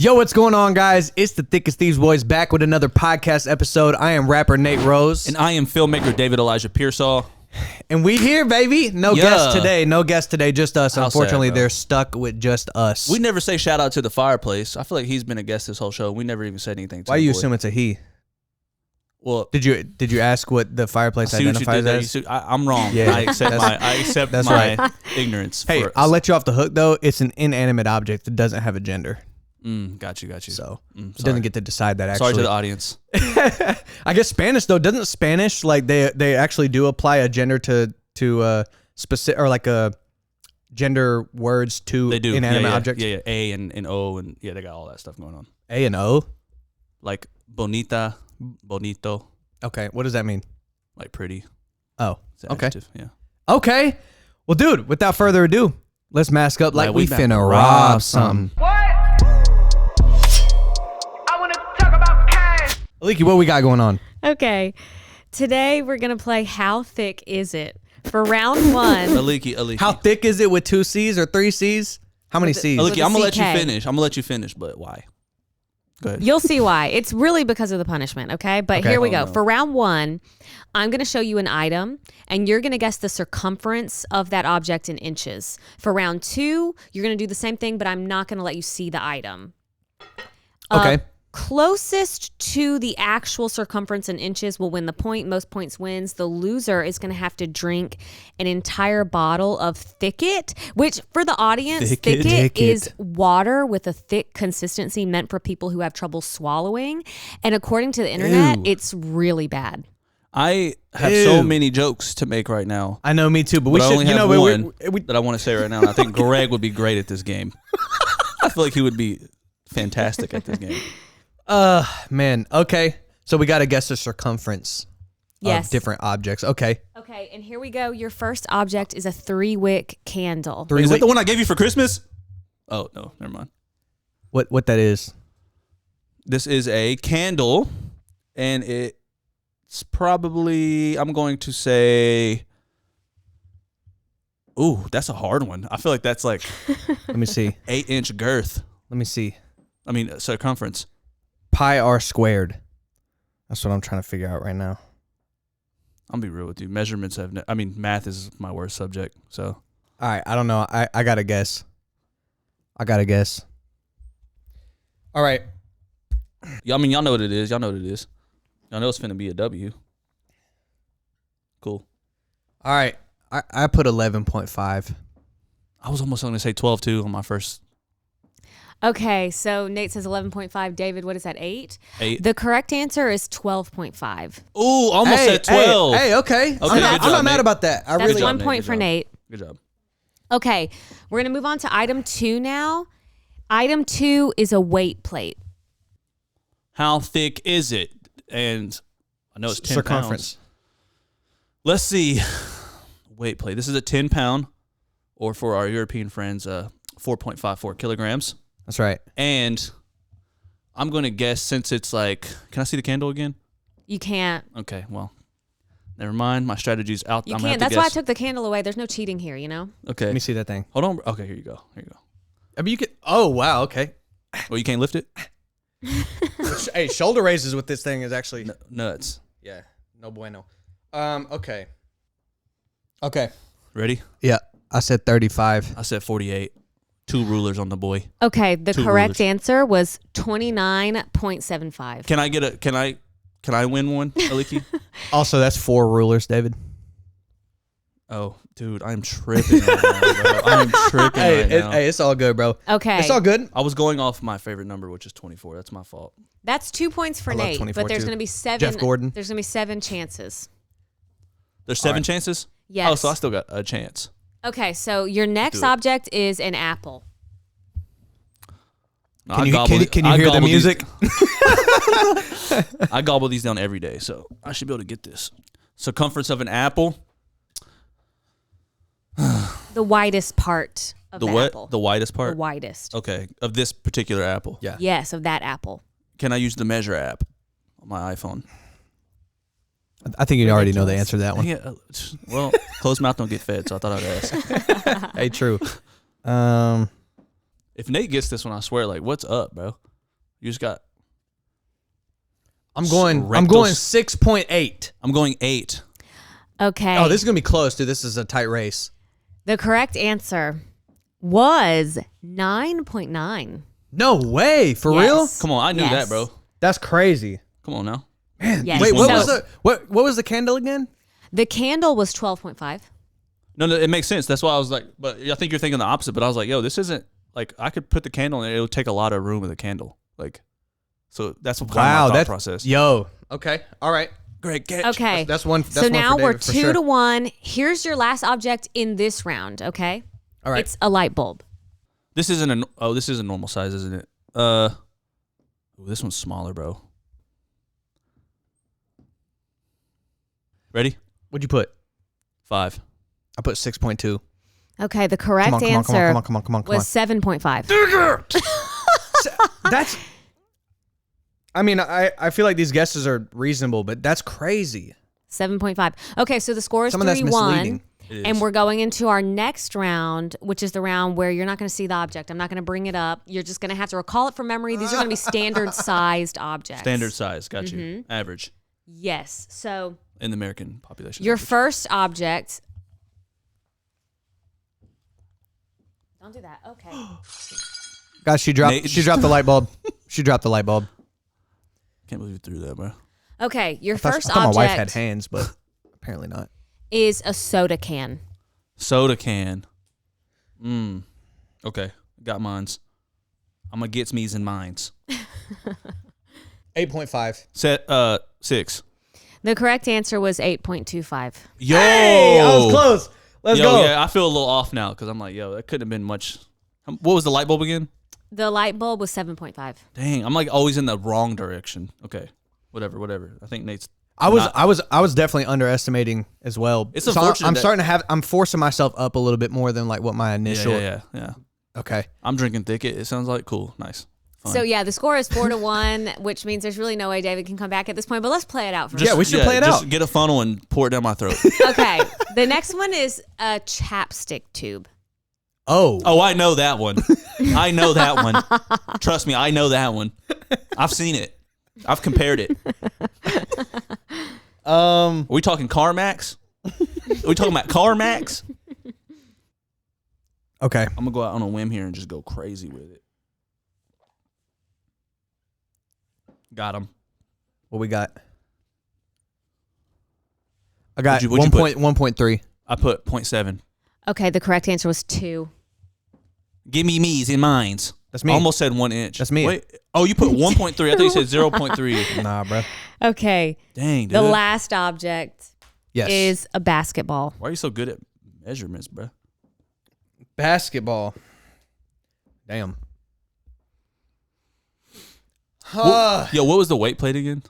Yo, what's going on, guys? It's the Thickest Thieves boys back with another podcast episode. I am rapper Nate Rose. And I am filmmaker David Elijah Piersaul. And we here, baby. No guest today. No guest today, just us. How Unfortunately, sad, bro. they're stuck with just us. We never say shout out to the fireplace. I feel like he's been a guest this whole show. We never even said anything to Why the you boy. assume it's a he? Well, Did you ask what the fireplace I see what you identifies did there. as? I'm wrong. Yeah, I accept that's my right. ignorance. Hey, I'll let you off the hook, though. It's an inanimate object that doesn't have a gender. Got you. So it sorry. doesn't get to decide that, actually. Sorry to the audience. I guess Spanish, though, doesn't Spanish, like, they actually do apply a gender to specific, or like a gender words to They do. inanimate yeah. objects? Yeah, A and O, and yeah, they got all that stuff going on. A and O? Like bonita, bonito, Okay, what does that mean? like pretty. Oh, It's an okay. adjective, yeah. Okay. Well, dude, without further ado, let's mask up like Like, we we about finna to rob rob something. What? I want to talk about cash. Aliki, what we got going on? Okay. Today we're going to play How Thick Is It? For round one. Aliki. How thick is it with 2 C's or 3 C's? How many C's? Aliki, With a I'm gonna let you CK. finish. I'm gonna let you finish, but why? Go ahead. You'll see why. It's really because of the punishment, okay? But Okay. here we Oh, go. no. For round one, I'm going to show you an item, and you're going to guess the circumference of that object in inches. For round two, you're going to do the same thing, but I'm not going to let you see the item. Okay. Closest to the actual circumference in inches will win the point. Most points wins. The loser is going to have to drink an entire bottle of Thicket, which for the audience, Thicket. Thicket is water with a thick consistency meant for people who have trouble swallowing. And according to the internet, Ew. it's really bad. I have so Ew. many jokes to make right now. I know, me too, but we But I should, only you have know, one we that I want to say right now. And I think Greg would be great at this game. I feel like he would be fantastic at this game. man, okay. So we got to guess the circumference Yes. of different objects. Okay. Okay, and here we go. Your first object is a 3-wick candle. Is that the one I gave you for Christmas? Oh, no, never mind. What that is? This is a candle, and it's probably, I'm going to say, ooh, that's a hard one. I feel like that's like Let me see. 8-inch girth. Let me see. I mean, circumference. Pi r squared. That's what I'm trying to figure out right now. I'll be real with you. Measurements have, math is my worst subject. So All right, I don't know. I got to guess. All right. y'all know what it is. Y'all know it's finna be a W. Cool. All right. I put 11.5. I was almost going to say 12 too on my first Okay, so Nate says 11.5. David, what is that, 8? 8. The correct answer is 12.5. Ooh, almost said 12. Hey, okay. Okay, I'm good not job, mad Nate. about that. I That's really job, 1 Nate. point Good for job. Nate. Good job. Okay, we're going to move on to item 2 now. Item 2 is a weight plate. How thick is it? And I know it's 10 circumference. pounds. Let's see. Weight plate. This is a 10 pound, or for our European friends, 4.54 kilograms. That's right. And I'm going to guess, since it's like, can I see the candle again? You can't. Okay, well, never mind. My strategy's out. You I'm can't. gonna have That's to why I guess. took the candle away. There's no cheating here, you know? Okay. Let me see that thing. Hold on. Okay, here you go. I mean, you could. Oh, wow. Okay. Oh, you can't lift it? Hey, shoulder raises with this thing is actually. Nuts. Yeah. No bueno. Okay. Okay. Ready? Yeah. I said 35. I said 48. 2 rulers on the boy. Okay, the 2 correct rulers. answer was 29.75. Can I get a? Can I win one, Aliki? Also, that's 4 rulers, David. Oh, dude, I'm tripping right now, bro. I'm tripping right now. Hey, it's all good, bro. Okay. It's all good. I was going off my favorite number, which is 24. That's my fault. That's 2 points for I love Nate, 24 but there's too. going to be 7. Jeff Gordon. There's going to be 7 chances. There's 7 right. chances? Yes. Oh, so I still got a chance. Okay, so your next Do it. object is an apple. No, Can I you, gobble can, the- can you I hear the gobble these- music? I gobble these down every day, so I should be able to get this. Circumference of an apple. The widest part of The the what? apple. The widest The part? widest. Okay, of this particular apple. Yeah. Yes, of that apple. Can I use the measure app on my iPhone? I think you already know the answer to that one. Yeah. Well, closed mouth don't get fed, so I thought I'd ask. Hey, true. If Nate gets this one, I swear, like, what's up, bro? You just got. I'm going Rectal- 6.8. I'm going 8. Okay. Oh, this is gonna be close, dude. This is a tight race. The correct answer was 9.9. No way, for Yes. real? Come on, I knew that, bro. That's crazy. Come on now. Man, Yes. wait, what So- was the what was the candle again? The candle was 12.5. No, it makes sense. That's why I was like, but I think you're thinking the opposite. But I was like, yo, this isn't like I could put the candle in, it would take a lot of room with the candle. Like, so that's what kind of my thought process. Yo. Okay. All right. Great catch. Okay. That's one. So one now for we're David, for 2 sure. to 1. Here's your last object in this round, okay? All right. It's a light bulb. This isn't this is a normal size, isn't it? Ooh, this one's smaller, bro. Ready? What'd you put? 5. I put 6.2. Okay, the correct Come on, answer come on. was 7.5. That's. I mean, I feel like these guesses are reasonable, but that's crazy. 7.5. Okay, so the score is Some of that's 3-1. misleading. It And is. we're going into our next round, which is the round where you're not going to see the object. I'm not going to bring it up. You're just going to have to recall it from memory. These are going to be standard sized objects. Standard size. Got you. Average Yes. So in the American population. your average. first object. Don't do that. Okay. Guys, she dropped. Nate- She dropped the light bulb. She dropped the light bulb. Can't believe you threw that, bro. Okay. Your I thought first my object wife had hands, but apparently not. is a soda can. Soda can. Okay. Got mines. I'm gonna get me's and mines. 8.5. Set 6. The correct answer was 8.25. Yo, Hey, I was close. Let's go. Yeah, I feel a little off now because I'm like, yo, that couldn't have been much. What was the light bulb again? The light bulb was 7.5. Dang, I'm like always in the wrong direction. Okay, whatever. I think Nate's. I was definitely underestimating as well. It's So unfortunate I'm that- starting to have. I'm forcing myself up a little bit more than like what my initial. Yeah. Okay. I'm drinking thicket. It sounds like cool, nice. Fun. So yeah, the score is 4-1, which means there's really no way David can come back at this point. But let's play it out first. Yeah, we should play it just out. Get a funnel and pour it down my throat. Okay. The next one is a chapstick tube. Oh. Oh, I know that one. I know that one. Trust me, I know that one. I've seen it. I've compared it. Are we talking CarMax? Are we talking about CarMax? Okay. I'm gonna go out on a whim here and just go crazy with it. Got him. What we got? I got What'd you put? 1.3. I put 0.7. Okay, the correct answer was 2. Give me me's and mines. That's me. Almost said 1 inch. That's me. Wait. Oh, you put 1.3. I thought you said 0.3. Nah, bro. Okay. Dang, dude. The last object Yes. is a basketball. Why are you so good at measurements, bro? Basketball. Damn. Yo, what was the weight plate again?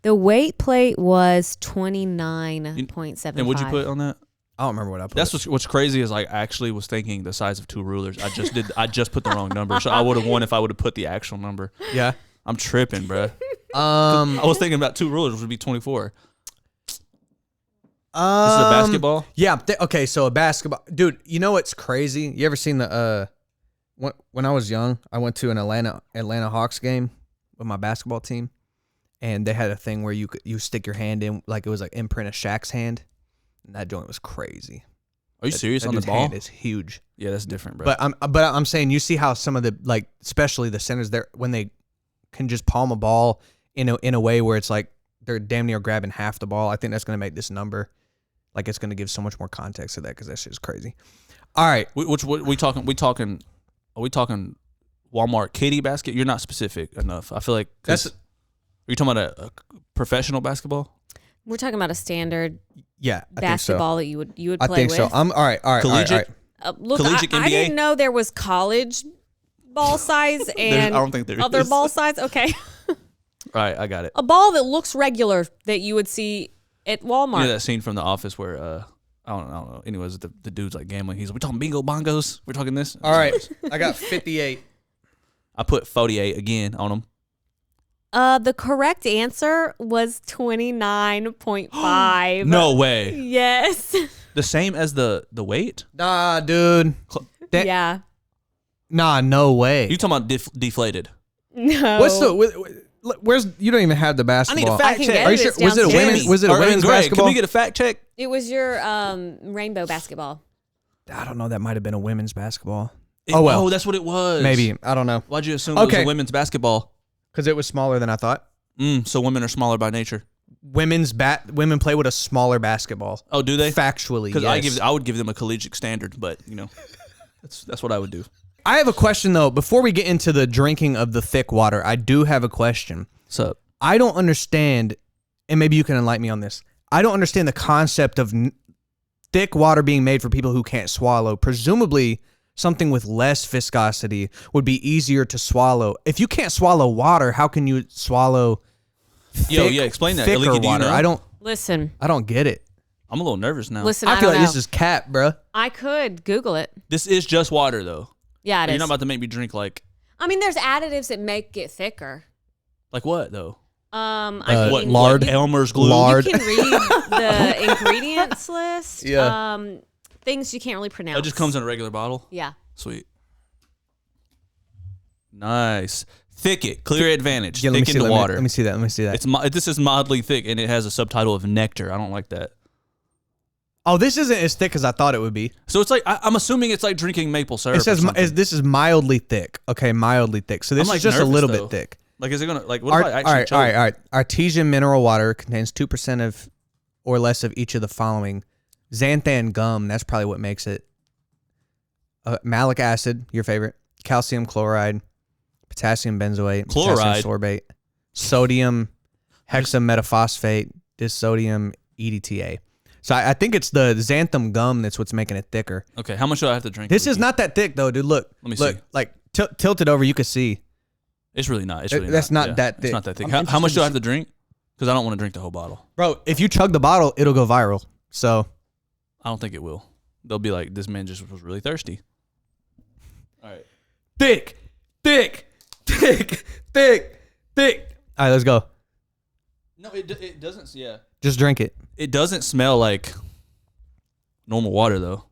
The weight plate was 29.75. And what'd you put on that? I don't remember what I put. That's what's crazy is I actually was thinking the size of 2 rulers. I just put the wrong number. So I would have won if I would have put the actual number. Yeah. I'm tripping, bro. Um. I was thinking about 2 rulers, which would be 24. This is a basketball? Yeah. Okay. So a basketball, dude. You know what's crazy? You ever seen the when I was young, I went to an Atlanta Hawks game with my basketball team, and they had a thing where you stick your hand in, like it was like imprint of Shaq's hand, and that joint was crazy. Are you serious That on the dude's ball? hand is huge. Yeah, that's different, bro. But I'm saying, you see how some of the, like, especially the centers there, when they can just palm a ball in a way where it's like they're damn near grabbing half the ball. I think that's going to make this number, like, it's going to give so much more context to that, because that shit is crazy. All right. Which we talking? Are we talking Walmart kitty basket? You're not specific enough. I feel like That's are you talking about a professional basketball? We're talking about a standard yeah. I basketball that you would play I think with. so. I'm all right. All right. Collegiate? Look, Collegiate I NBA? didn't know there was college ball size and I don't think there other is. ball size. Okay. All right, I got it. A ball that looks regular that you would see at Walmart. You know that scene from The Office where I don't know. Anyways, the dude's like gambling. He's like, we talking bingo bongos. We're talking this. All right. I got 58. I put 48 again on them. The correct answer was 29.5. No way. Yes. The same as the weight? Nah, dude. Yeah. Nah, no way. You talking about deflated? No. What's the? Where's you don't even have the I basketball. need a fact can check. get Are it. you sure? It's Was it a downstairs. women's? Was it a Or women's Greg, basketball? Can we get a fact check? It was your rainbow basketball. I don't know. That might have been a women's basketball. Oh well, Oh, that's what it was. maybe I don't know. Why'd you assume it was Okay. a women's basketball? Because it was smaller than I thought. So women are smaller by nature. Women play with a smaller basketball. Oh, do they? Factually, Because yes. I would give them a collegiate standard, but that's what I would do. I have a question though. Before we get into the drinking of the thick water, I do have a question. What's up? I don't understand, and maybe you can enlighten me on this. I don't understand the concept of thick water being made for people who can't swallow. Presumably, something with less viscosity would be easier to swallow. If you can't swallow water, how can you swallow explain that. thicker Aliki, do you water? know? Listen. I don't get it. I'm a little nervous now. Listen, I I feel don't like know. this is cap, bruh. I could Google it. This is just water, though. Yeah, it You're is. not about to make me drink like there's additives that make it thicker. what though? I What mean, lard? What, Elmer's glue? Lard. You can read the ingredients list. Yeah. Things you can't really pronounce. It just comes in a regular bottle. Yeah. Sweet. Nice. Thicket, clear advantage. Yeah, let me Thicken see. the Let me, water. let me see that. Let me see that. This is mildly thick, and it has a subtitle of nectar. I don't like that. Oh, this isn't as thick as I thought it would be. So it's like I'm assuming it's like drinking maple syrup. It says or something. this is mildly thick. Okay, mildly thick. So this I'm, is just a nervous, little though. bit thick. Like, is it gonna what if I actually choke? all right. Artesian mineral water contains 2% of or less of each of the following: xanthan gum. That's probably what makes it. Malic acid, your favorite. Calcium chloride, potassium benzoate, Chloride? potassium sorbate, sodium hexametaphosphate, disodium EDTA. So I think it's the xanthan gum that's what's making it thicker. Okay, how much do I have to drink? This is Aliki? not that thick though, dude. Look, Let me look, see. like tilt it over, you can see. It's really not. It's That- really that's not Yeah, that thick. It's not that thick. I'm How much interested do I to have to drink? Because I don't want to drink the whole bottle. Bro, if you chug the bottle, it'll go viral. So I don't think it will. They'll be like, this man just was really thirsty. All right. thick. All right, let's go. No, it doesn't. Yeah. Just drink it. It doesn't smell like normal water though.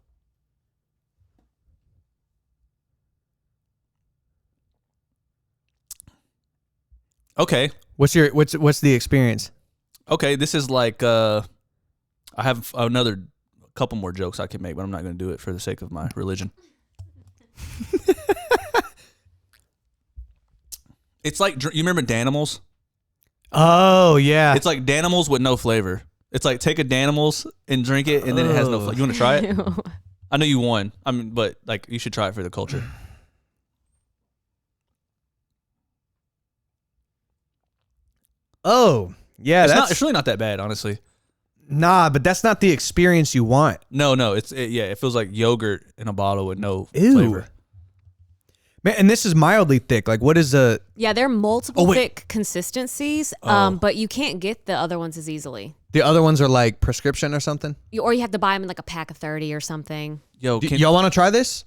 Okay. What's the experience? Okay, this is like I have another couple more jokes I can make, but I'm not going to do it for the sake of my religion. It's like you remember Danimals? Oh yeah. It's like Danimals with no flavor. It's like take a Danimals and drink it, and then it has no flavor. You want to try it? I know you won. But like you should try it for the culture. Oh yeah. It's really not that bad, honestly. Nah, but that's not the experience you want. No, it feels like yogurt in a bottle with no Ew. flavor. Man, and this is mildly thick. Like, what is a? Yeah, there are multiple Oh, wait. thick consistencies, but you can't get the other ones as easily. The other ones are like prescription or something. Or you have to buy them in like a pack of 30 or something. Yo, Y'all want to try this?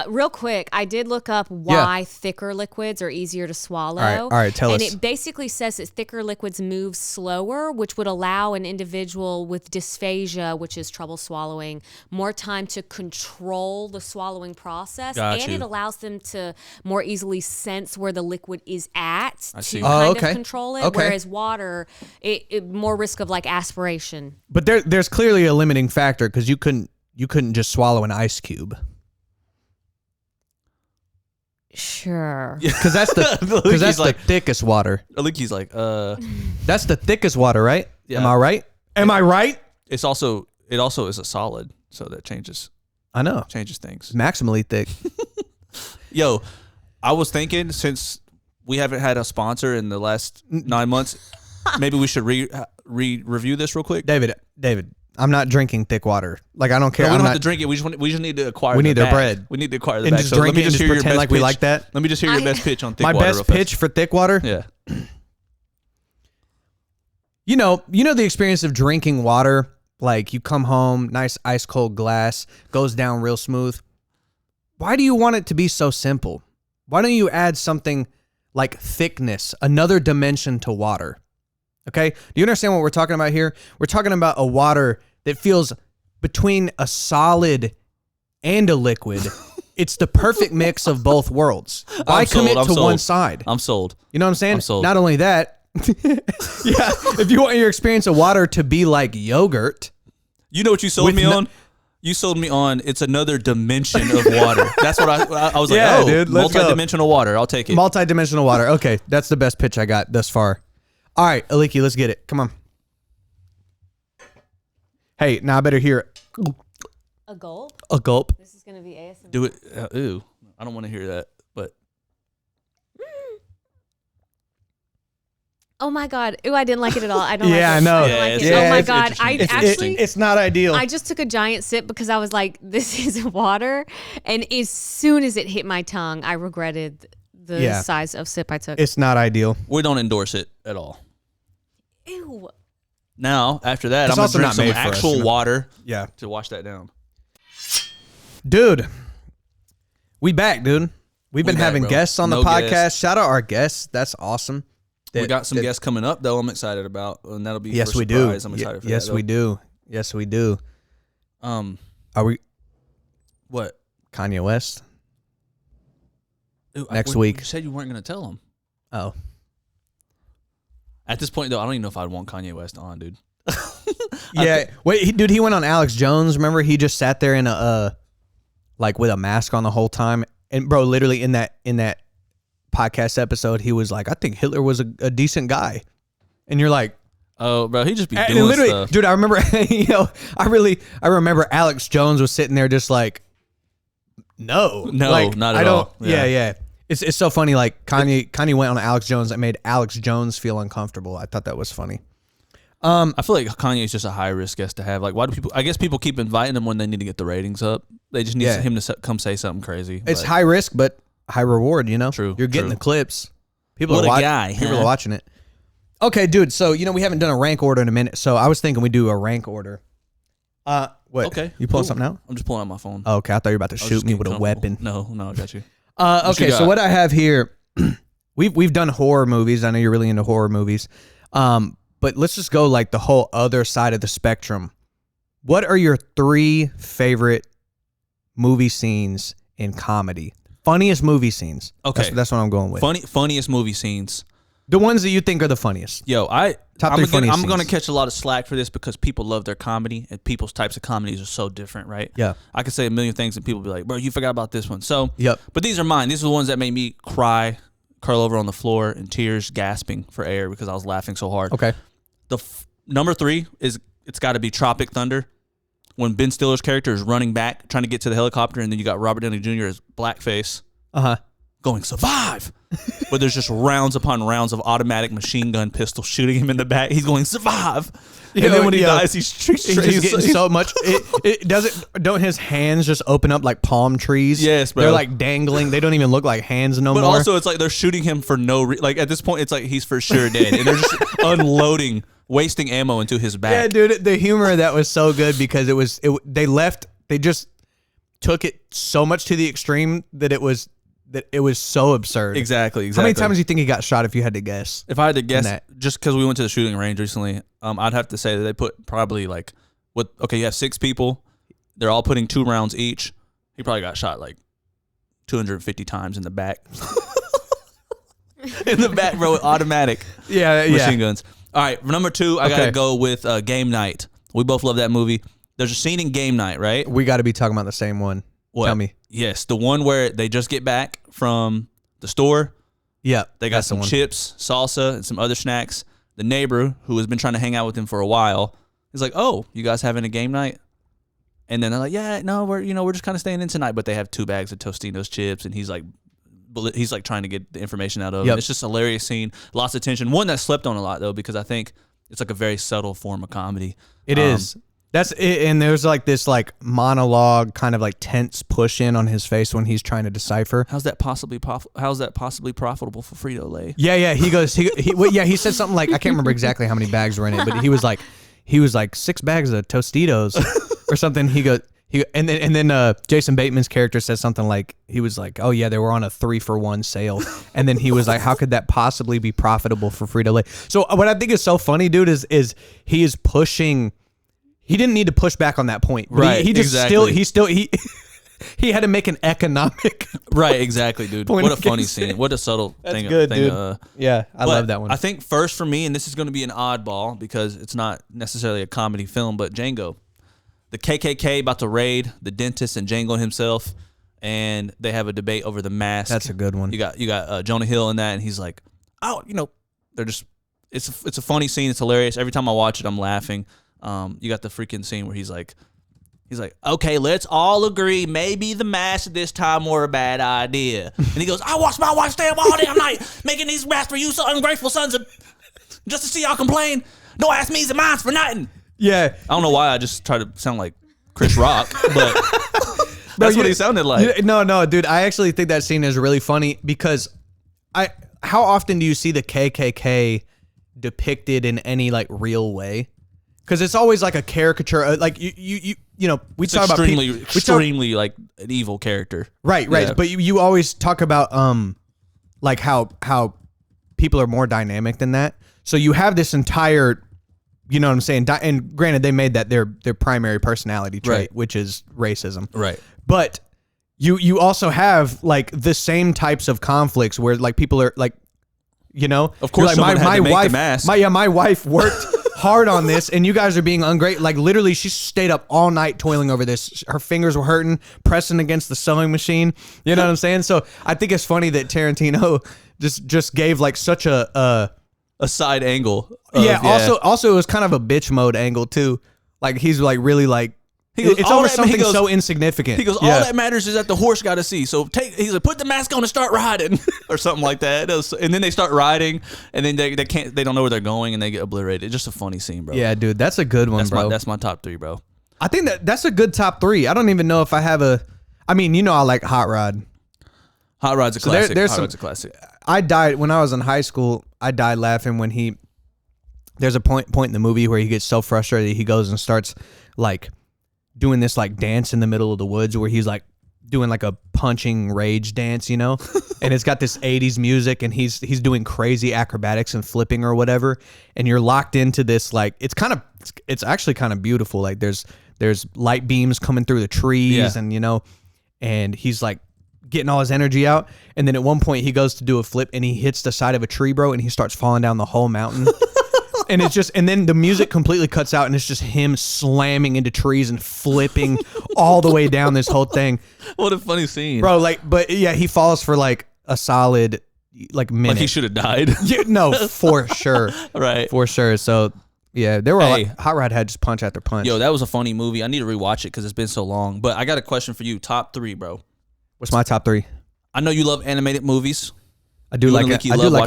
Real quick, I did look up why thicker liquids are easier to swallow. All right, tell and us. it basically says that thicker liquids move slower, which would allow an individual with dysphagia, which is trouble swallowing, more time to control the swallowing process. Got and you. it allows them to more easily sense where the liquid is at see. to Oh, kind okay. of control it. Okay. Whereas water, it more risk of like aspiration. But there's clearly a limiting factor because you couldn't just swallow an ice cube. Sure. Because that's the thickest water. Aliki's like, That's the thickest water, right? Yeah. Am I right? Am I right? it also is a solid, so that changes I know. things. It's maximally thick. Yo, I was thinking since we haven't had a sponsor in the last 9 months, maybe we should review this real quick. David, I'm not drinking thick water. Like, I don't care. No, we I'm don't not, have to drink it. We just need to acquire. We the need their bag. bread. We need to acquire the And bag. just So let drink me it and just just hear your pretend best like we pitch. like that? Let me just hear your best pitch on thick My water. best real fast. pitch for thick water? Yeah. You know the experience of drinking water, like you come home, nice ice cold glass, goes down real smooth. Why do you want it to be so simple? Why don't you add something like thickness, another dimension to water? Okay? Do you understand what we're talking about here? We're talking about a water that feels between a solid and a liquid it's the perfect mix of both worlds. Why commit to one side? I'm sold. You know what I'm saying? I'm sold. Not only that, yeah, if you want your experience of water to be like yogurt. You know what you sold me on? You sold me on it's another dimension of water. That's what I was like, Yeah, dude, let's go. multi-dimensional water. I'll take it. Multi-dimensional water. Okay, that's the best pitch I got thus far. All right, Aliki, let's get it. Come on. Hey, now I better hear it. A gulp? A gulp. This is going to be ASMR. Do it. Ew. I don't want to hear that. But Oh my God. Ooh, I didn't like it at all. I don't Yeah, like it. I know. I don't like Yeah, it. Oh my it's God. interesting. It's not ideal. I just took a giant sip because I was like, this is water. And as soon as it hit my tongue, I regretted the size of sip I took. It's not ideal. we don't endorse it at all. Ew. Now, after that, It's I'm going to also drink not some made for us, actual you know? water Yeah. to wash that down. Dude, we back, dude. We've been back, having bro. guests on the No podcast. guests. Shout out our guests. That's awesome. We got some guests coming up, though, I'm excited about. And that'll be Yes, for we do. surprise. I'm excited for yes, that, we do. Yes, we do. Are we What? Kanye West? Ooh, Next week. You said you weren't going to tell them. Oh, At this point, though, I don't even know if I'd want Kanye West on, dude. yeah. Wait, dude, he went on Alex Jones. Remember, he just sat there in a like with a mask on the whole time. And bro, literally in that podcast episode, he was like, "I think Hitler was a decent guy," and you're like, Oh, bro, he just be and doing literally, stuff. dude. I remember, I remember Alex Jones was sitting there just like, no, like, not at I don't, all. Yeah. It's so funny. Like Kanye went on Alex Jones that made Alex Jones feel uncomfortable. I thought that was funny. I feel like Kanye is just a high risk guest to have. Like, why do people? I guess people keep inviting him when they need to get the ratings up. They just need him to come say something crazy. It's but high risk, but high reward. You know, True, You're getting true. the clips. People What are a guy, People huh? are watching it. Okay, dude. So we haven't done a rank order in a minute. So I was thinking we do a rank order. What? Okay, You pulling cool. something out? I'm just pulling out my phone. Oh, okay, I thought you were about to I was shoot just me getting with a comfortable. weapon. No, I got you. Okay, you so got? what I have here, we've done horror movies. I know you're really into horror movies. But let's just go like the whole other side of the spectrum. What are your 3 favorite movie scenes in comedy? Funniest movie scenes. Okay. That's what I'm going with. Funniest movie scenes. The ones that you think are the funniest. Yo, Top I'm 3 gonna, funniest I'm gonna scenes. catch a lot of slack for this because people love their comedy and people's types of comedies are so different, right? Yeah. I could say a million things and people be like, bro, you forgot about this one. So, Yep. But these are mine. These are the ones that made me cry, curl over on the floor in tears, gasping for air because I was laughing so hard. Okay. Number 3 is it's got to be Tropic Thunder. When Ben Stiller's character is running back, trying to get to the helicopter, and then you got Robert Downey Jr. as blackface going, survive. But there's just rounds upon rounds of automatic machine gun pistol shooting him in the back. He's going, survive. And then when he dies, he's just getting so much. It doesn't. Don't his hands just open up like palm trees? Yes, bro. They're like dangling. They don't even look like hands no But more. also, it's like they're shooting him for no reason. Like at this point, it's like he's for sure dead. And they're just unloading, wasting ammo into his back. Yeah, dude, the humor of that was so good because they just took it so much to the extreme that it was so absurd. Exactly. How many times do you think he got shot if you had to guess? If I had to guess, that? just because we went to the shooting range recently, I'd have to say that they put probably like you have 6 people. They're all putting 2 rounds each. He probably got shot like 250 times in the back. In the back, bro, with automatic machine guns. All right, for number 2, I got to go with Game Night. We both love that movie. There's a scene in Game Night, right? We got to be talking about the same one. What? Tell me. Yes, the one where they just get back from the store. Yeah, They got that's the some one. chips, salsa, and some other snacks. The neighbor, who has been trying to hang out with him for a while, is like, "Oh, you guys having a game night?" And then they're like, "Yeah, no, we're just kind of staying in tonight." But they have 2 bags of Tostino's chips, and he's like trying to get the information out of them. Yep. It's just a hilarious scene, lots of tension. One that slept on a lot though, because I think it's like a very subtle form of comedy. It is. That's it, and there's like this like monologue, kind of like tense push in on his face when he's trying to decipher. How's that possibly profitable for Frito-Lay? Yeah. He goes. He said something like, I can't remember exactly how many bags were in it, but he was like 6 bags of Tostitos or something. And then Jason Bateman's character says something like, he was like, oh yeah, they were on a 3-for-1 sale, and then he was like, how could that possibly be profitable for Frito-Lay? So what I think is so funny, dude, is he is pushing. He didn't need to push back on that point. But Right, He just exactly. still he had to make an economic. Right, exactly, dude. Point What a against funny it. scene. What a subtle thing. Good, thing, dude. Yeah, I but love that one. I think first for me, and this is going to be an oddball because it's not necessarily a comedy film, but Django. The KKK about to raid the dentist and Django himself, and they have a debate over the mask. That's a good one. You got Jonah Hill in that, and he's like, oh, they're just. It's a funny scene. It's hilarious. Every time I watch it, I'm laughing. You got the freaking scene where he's like, okay, let's all agree maybe the mask this time were a bad idea. And he goes, I watched my wife stay up all damn night making these masks for you ungrateful sons of, just to see y'all complain. Don't ask me, it's mine's for nothing. Yeah. I don't know why I just try to sound like Chris Rock, but that's what he sounded like. No, dude. I actually think that scene is really funny because how often do you see the KKK depicted in any like real way? Because it's always like a caricature. Like we talk about extremely like an evil character. Right. Yeah. But you always talk about like how people are more dynamic than that. So you have this entire, you know what I'm saying? And granted, they made that their primary personality trait, right, which is racism. Right. But you also have like the same types of conflicts where like people are like, of course, like my wife, my wife worked hard on this, and you guys are being ungrateful. Like literally, she stayed up all night toiling over this. Her fingers were hurting, pressing against the sewing machine. You know what I'm saying? So I think it's funny that Tarantino just gave like such a side angle. Also, it was kind of a bitch mode angle too. Like he's like really like. It's over something so insignificant. He goes, all that matters is that the horse got to see. So he's like, put the mask on and start riding, or something like that. And then they start riding, and then they don't know where they're going, and they get obliterated. It's just a funny scene, bro. Yeah, dude, that's a good one, bro. That's my top 3, bro. I think that's a good top 3. I don't even know if I have a. I mean, I like Hot Rod. Hot Rod's a classic. Hot Rod's a classic. I died when I was in high school. I died laughing when there's a point in the movie where he gets so frustrated he goes and starts like doing this like dance in the middle of the woods where he's like doing like a punching rage dance, and it's got this 80s music and he's doing crazy acrobatics and flipping or whatever, and you're locked into this like it's actually kind of beautiful. Like there's light beams coming through the trees, and and he's like getting all his energy out, and then at one point he goes to do a flip and he hits the side of a tree, bro, and he starts falling down the whole mountain. And and then the music completely cuts out, and it's just him slamming into trees and flipping all the way down this whole thing. What a funny scene, bro! But yeah, he falls for like a solid like minute. Like he should have died. Yeah, no, for sure, right, for sure. So yeah, there were Hot Rod had just punch after punch. Yo, that was a funny movie. I need to rewatch it because it's been so long. But I got a question for you. Top 3, bro. What's my top 3? I know you love animated movies. I do like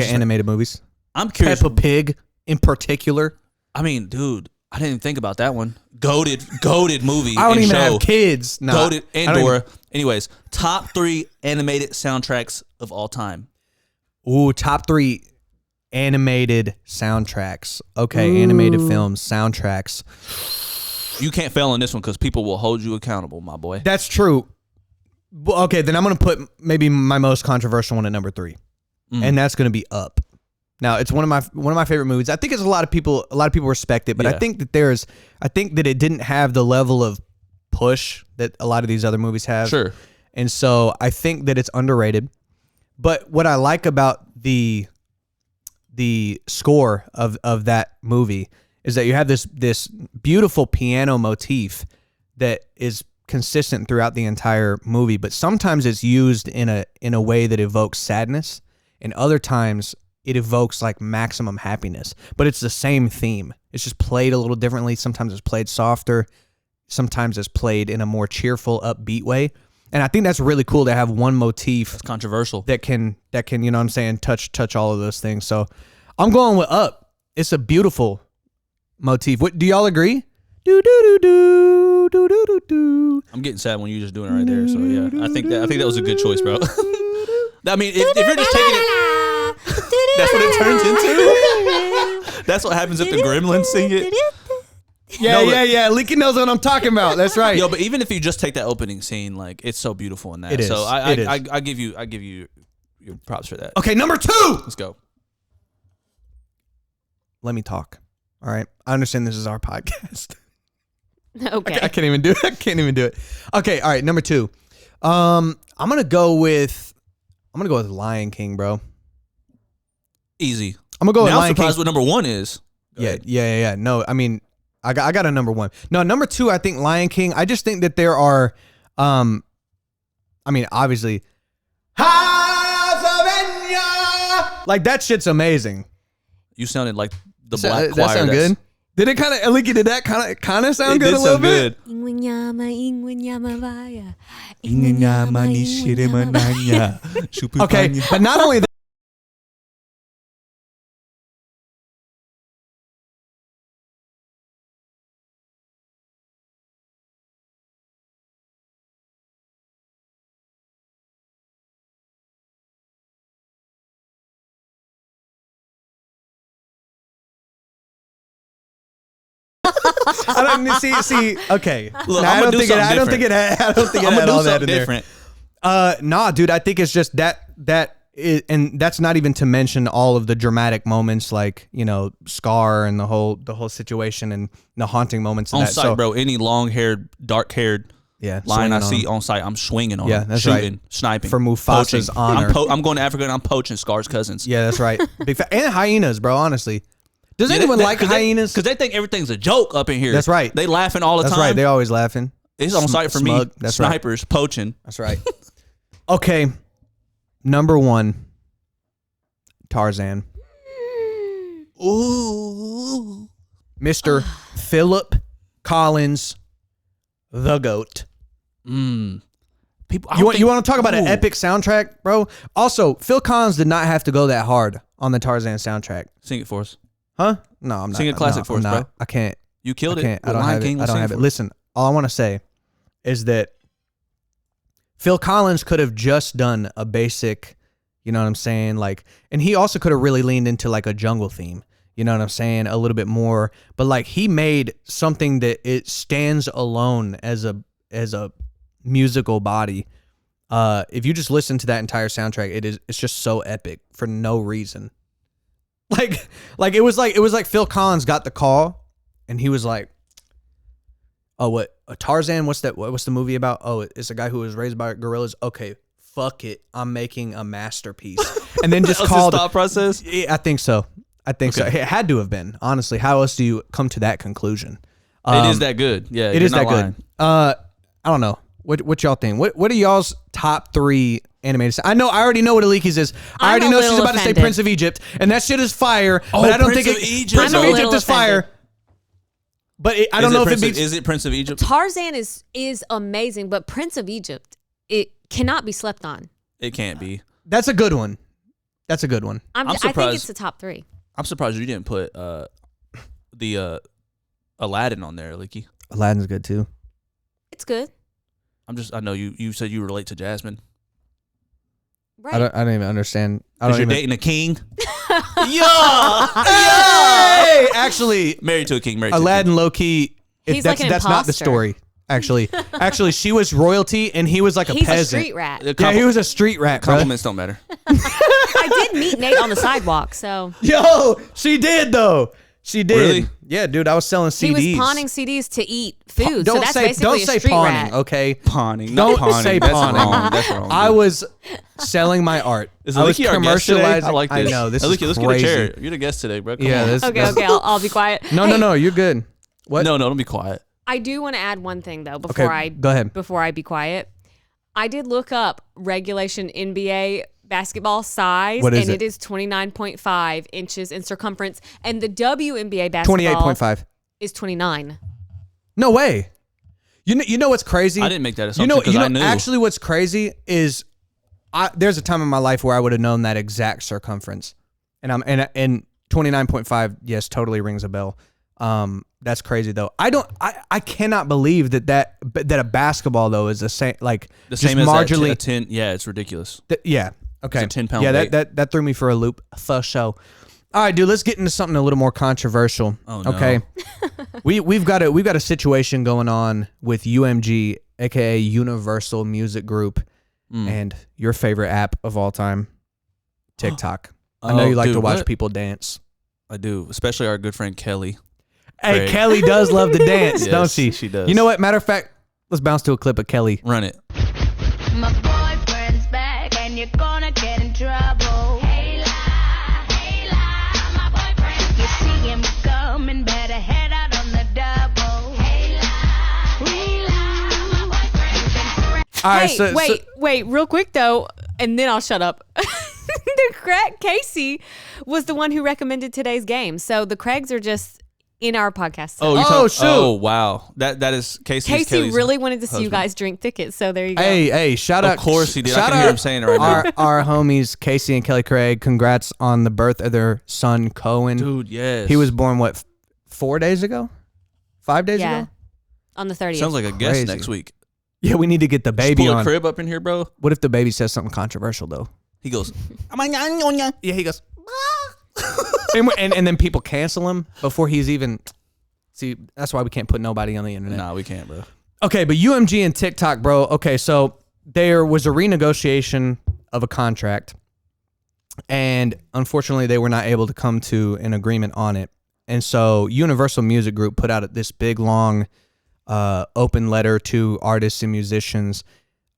animated movies. I'm curious. Peppa Pig. In particular, I mean, dude, I didn't even think about that one. Goated movie. I don't even show. have kids. No, Goated and Dora. Anyways, top 3 animated soundtracks of all time. Ooh, top 3 animated soundtracks. Okay, animated films soundtracks. You can't fail on this one because people will hold you accountable, my boy. That's true. Okay, then I'm gonna put maybe my most controversial one at number 3, and that's gonna be Up. Now it's one of my favorite movies. I think it's a lot of people respect it, but I think that it didn't have the level of push that a lot of these other movies have. Sure. And so I think that it's underrated. But what I like about the score of that movie is that you have this beautiful piano motif that is consistent throughout the entire movie, but sometimes it's used in a way that evokes sadness, and other times it evokes like maximum happiness, but it's the same theme. It's just played a little differently. Sometimes it's played softer. Sometimes it's played in a more cheerful, upbeat way. And I think that's really cool to have one motif. It's controversial. That can, you know what I'm saying, touch all of those things. So I'm going with Up. It's a beautiful motif. What do y'all agree? Do do do do do do do do. I'm getting sad when you're just doing it right there. So yeah, I think that was a good choice, bro. I mean, if you're just taking it. That's what it turns into? That's what happens if the gremlins sing it? Yeah. Leaky knows what I'm talking about. That's right. Yo, but even if you just take that opening scene, like, it's so beautiful in that. It is. So I give you your props for that. Okay, number 2. Let's go. Let me talk. All right. I understand this is our podcast. Okay. I can't even do it. Okay, all right, number 2. I'm gonna go with Lion King, bro. Easy. I'm gonna go with Now I'm Lion King. surprised what number 1 is. Yeah. No, I mean, I got a number 1. No, number 2, I think Lion King. I just think that there are, I mean, obviously, like that shit's amazing. You sounded like the black choir. That sound good? Did it kind of, Leaky, did that kind of sound good a little bit? Okay, but not only that. I don't see. Okay, Look, I don't think it. I'm I don't think it gonna had do all that something in different. there. Nah, dude. I think it's just and that's not even to mention all of the dramatic moments, like Scar and the whole situation and the haunting moments. On of that. site, bro. Any long-haired, dark-haired lion I see on site, I'm swinging on. Yeah, him, that's shooting, right. sniping For Mufasa's honor. I'm going to Africa and I'm poaching Scar's cousins. Yeah, that's right. Big and hyenas, bro. Honestly, does anyone like hyenas? Because they think everything's a joke up in here. That's right. They laughing all the time. That's right. They always laughing. It's on site for smug. me. That's Snipers poaching. That's right. Okay, number 1, Tarzan. Ooh. Mr. Philip Collins, the GOAT. People, You want to talk about an epic soundtrack, bro? Also, Phil Collins did not have to go that hard on the Tarzan soundtrack. Sing it for us. Huh? No, I'm not. Sing a classic for us, bro. I can't. You killed I it. can't. I don't have it. I don't have it. Listen, all I want to say is that Phil Collins could have just done a basic, you know what I'm saying? Like, and he also could have really leaned into like a jungle theme. You know what I'm saying? A little bit more, but like he made something that it stands alone as a musical body. If you just listen to that entire soundtrack, it's just so epic for no reason. Like it was like Phil Collins got the call and he was like, "Oh, what? A Tarzan? What's that? What's the movie about? Oh, it's a guy who was raised by gorillas. Okay, fuck it, I'm making a masterpiece." And then just called. Thought process. I think so. So. It had to have been. Honestly, how else do you come to that conclusion? It is that good. Yeah, it is that good. I don't know. What y'all think? What are y'all's top 3 animated? I already know what Aliki's is. I already know she's about to say Prince of Egypt, and that shit is fire. But I don't think Prince of Egypt is fire. But I don't know if it beats. Is it Prince of Egypt? Tarzan is amazing, but Prince of Egypt, it cannot be slept on. It can't be. That's a good one. I think it's the top 3. I'm surprised you didn't put the Aladdin on there, Leaky. Aladdin's good too. It's good. I know you said you relate to Jasmine. Right. I don't even understand. Because you're dating a king. Hey, actually, married to a king. Aladdin, low key. He's like an that's not the imposter. story. Actually, she was royalty, and he was like a He's peasant. a street rat. Yeah, he was a street rat. Compliments don't matter. I did meet Nate on the sidewalk, so. Yo, she did though. She did. Really? Yeah, dude. I was selling CDs. He was pawning CDs to eat food. Don't so that's say basically a street pawning, rat. okay? Pawning. Don't pawning. say That's pawning. wrong. That's wrong. I was selling my art. Is I was Aliki our guest today? commercializing. I like this. I know this is Let's crazy. get a chair. You're the guest today, bro. Come on. This, Okay, I'll be quiet. No, you're good. What? No, don't be quiet. I do want to add one thing though go ahead. Before I be quiet. I did look up regulation NBA basketball size, What is and it? it is 29.5 inches in circumference, and the WNBA basketball 28.5 is 29. No way. You know what's crazy? I didn't make that assumption because I knew. Actually, what's crazy is there's a time in my life where I would have known that exact circumference, and 29.5. Yes, totally rings a bell. That's crazy though. I cannot believe that a basketball though is the same, like the same just as marginally. a 10. Yeah, it's ridiculous. Yeah. Okay. It's a 10-pound Yeah, weight. that threw me for a loop for show. All right, dude. Let's get into something a little more controversial. Oh, no. Okay. we've got a situation going on with UMG, aka Universal Music Group, and your favorite app of all time, TikTok. I know you like to watch people dance. I do, especially our good friend Kelly. Hey, Right. Kelly does love to dance, Yes, don't she? she does. You know what? Matter of fact, let's bounce to a clip of Kelly. Run it. My boyfriend's back and you're gonna get in trouble. Hey la, my boyfriend's back. You see him coming, better head out on the double. Hey la, my boyfriend's back. All right, Hey, wait, real quick though, and then I'll shut up. Casey was the one who recommended today's game. So the Craigs are just in our podcast. Shoot. Oh, wow. That is Casey Casey really wanted to see you guys drink tickets, so there you go. Hey, shout out. Of course he did. Shout I can hear him saying it right now. Our homies, Casey and Kelly Craig, congrats on the birth of their son, Cohen. Dude, yes. He was born, 4 days ago? 5 days Yeah, ago? on the 30th. Sounds like a guest Crazy. next week. Yeah, we need to get the Just baby pull a on. crib up in here, bro. What if the baby says something controversial, though? He goes, Yeah, he goes, and then people cancel him before he's even... See, that's why we can't put nobody on the internet. nah, we can't, bro. Okay, but UMG and TikTok, bro. Okay, so there was a renegotiation of a contract, and unfortunately, they were not able to come to an agreement on it. And so Universal Music Group put out this big, long, open letter to artists and musicians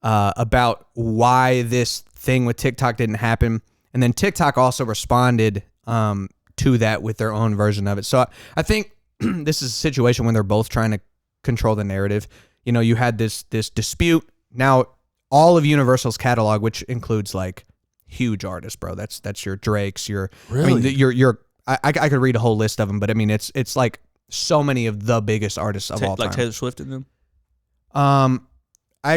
about why this thing with TikTok didn't happen. And then TikTok also responded to that with their own version of it. So I think this is a situation when they're both trying to control the narrative. You know, you had this dispute. Now, all of Universal's catalog, which includes like huge artists, bro. That's your Drakes, your Really? I mean, I could read a whole list of them, but I mean, it's like so many of the biggest artists of all time. Like Taylor Swift and them? I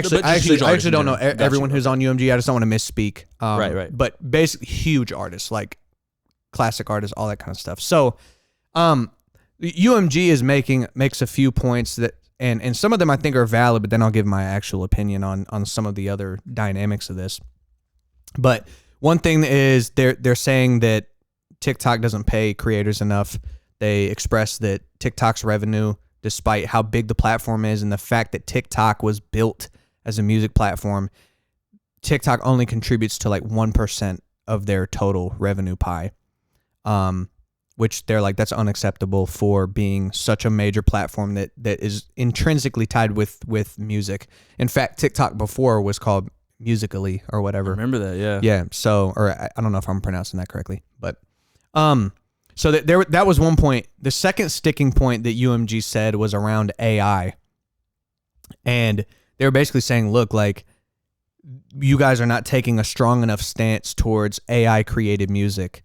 But actually just huge artists in don't know general. Gotcha. everyone who's on UMG. I just don't want to misspeak. Right. But basically, huge artists, like classic artists, all that kind of stuff. So, UMG makes a few points that, and some of them I think are valid, but then I'll give my actual opinion on some of the other dynamics of this. But one thing is they're saying that TikTok doesn't pay creators enough. They express that TikTok's revenue, despite how big the platform is and the fact that TikTok was built as a music platform, TikTok only contributes to like 1% of their total revenue pie. Which they're like, that's unacceptable for being such a major platform that is intrinsically tied with music. In fact, TikTok before was called Musical.ly or whatever. I remember that, yeah. Yeah. So, or I don't know if I'm pronouncing that correctly, but so that was one point. The second sticking point that UMG said was around AI, and they were basically saying, look, like you guys are not taking a strong enough stance towards AI created music,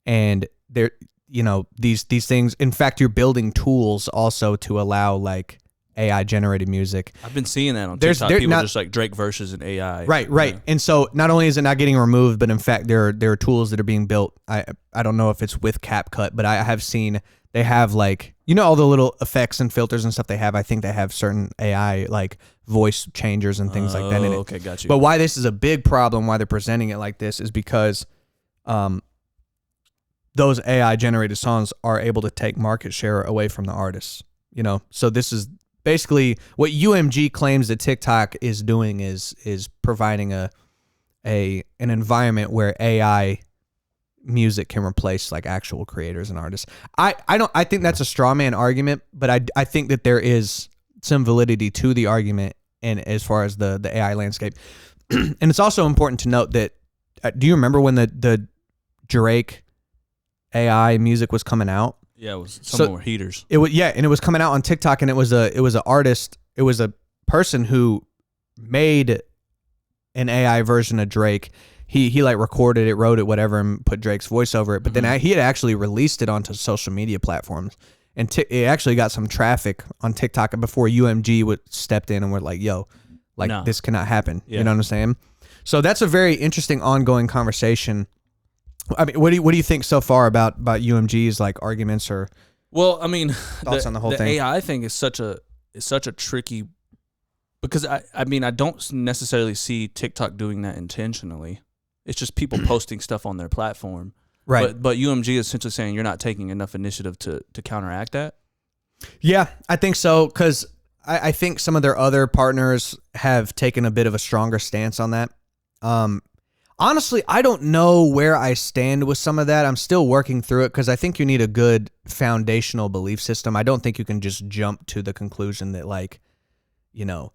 and they're, you know, these things. In fact, you're building tools also to allow like AI generated music. I've been seeing that on There's- TikTok. there- People not- just like Drake verses and AI. Right. Yeah. And so not only is it not getting removed, but in fact there are tools that are being built. I don't know if it's with CapCut, but I have seen they have like, you know, all the little effects and filters and stuff they have. I think they have certain AI like voice changers and things like that in it. Okay, got you. But why this is a big problem, why they're presenting it like this, is because those AI generated songs are able to take market share away from the artists. You know, so this is basically what UMG claims that TikTok is doing is providing an environment where AI music can replace like actual creators and artists. I think that's a straw man argument, but I think that there is some validity to the argument, and as far as the AI landscape. And it's also important to note that do you remember when the Drake AI music was coming out? Yeah, it was some more heaters. It was, and it was coming out on TikTok, and it was an artist. It was a person who made an AI version of Drake. He like recorded it, wrote it, whatever, and put Drake's voice over it. But then he had actually released it onto social media platforms, and it actually got some traffic on TikTok before UMG stepped in and were like, "Yo, like No. this cannot happen." Yeah. You know what I'm saying? So that's a very interesting ongoing conversation. I mean, what do you think so far about UMG's like arguments or? Well, I mean, Thoughts on the whole thing? AI thing is such a tricky, because I mean I don't necessarily see TikTok doing that intentionally. It's just people posting stuff on their platform. Right. But UMG is essentially saying you're not taking enough initiative to counteract that. Yeah, I think so, because I think some of their other partners have taken a bit of a stronger stance on that. Honestly, I don't know where I stand with some of that. I'm still working through it because I think you need a good foundational belief system. I don't think you can just jump to the conclusion that, like, you know,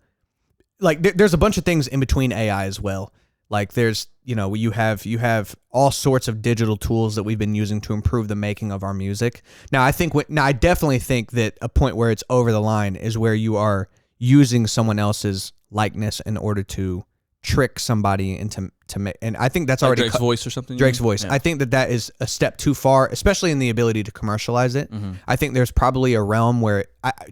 like there's a bunch of things in between AI as well. Like there's, you have all sorts of digital tools that we've been using to improve the making of our music. Now, I definitely think that a point where it's over the line is where you are using someone else's likeness in order to trick somebody into make, and I think that's Like already Drake's voice or something. Drake's voice. Yeah. I think that is a step too far, especially in the ability to commercialize it. Mm-hmm. I think there's probably a realm where,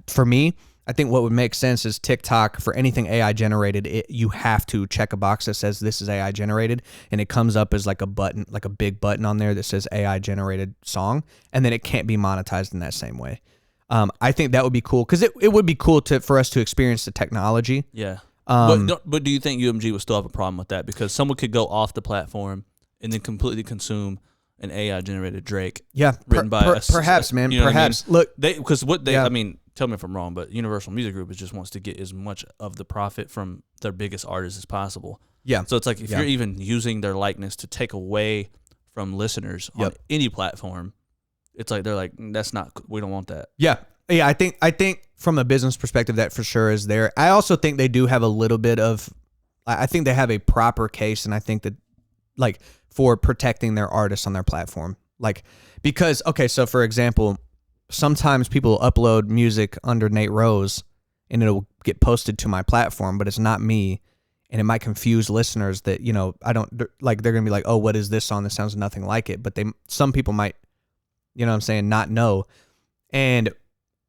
for me, I think what would make sense is TikTok, for anything AI generated, you have to check a box that says this is AI generated, and it comes up as like a button, like a big button on there that says AI generated song, and then it can't be monetized in that same way. I think that would be cool because it would be cool for us to experience the technology. Yeah. But do you think UMG would still have a problem with that? Because someone could go off the platform and then completely consume an AI generated Drake. Yeah, written by us. Perhaps, man. You know Perhaps. what I mean? Look, because Yeah. I mean, tell me if I'm wrong, but Universal Music Group just wants to get as much of the profit from their biggest artists as possible. Yeah. So it's like if you're even using their likeness to take away from listeners on any platform, it's like they're like, that's not. We don't want that. Yeah. Yeah, I think from a business perspective, that for sure is there. I also think they do have a little bit of, I think they have a proper case, and I think that, like, for protecting their artists on their platform. Like, because, okay, so for example, sometimes people upload music under Nate Rose, and it'll get posted to my platform, but it's not me, and it might confuse listeners that, I don't, like, they're going to be like, oh, what is this song? That sounds nothing like it. But some people might, not know. And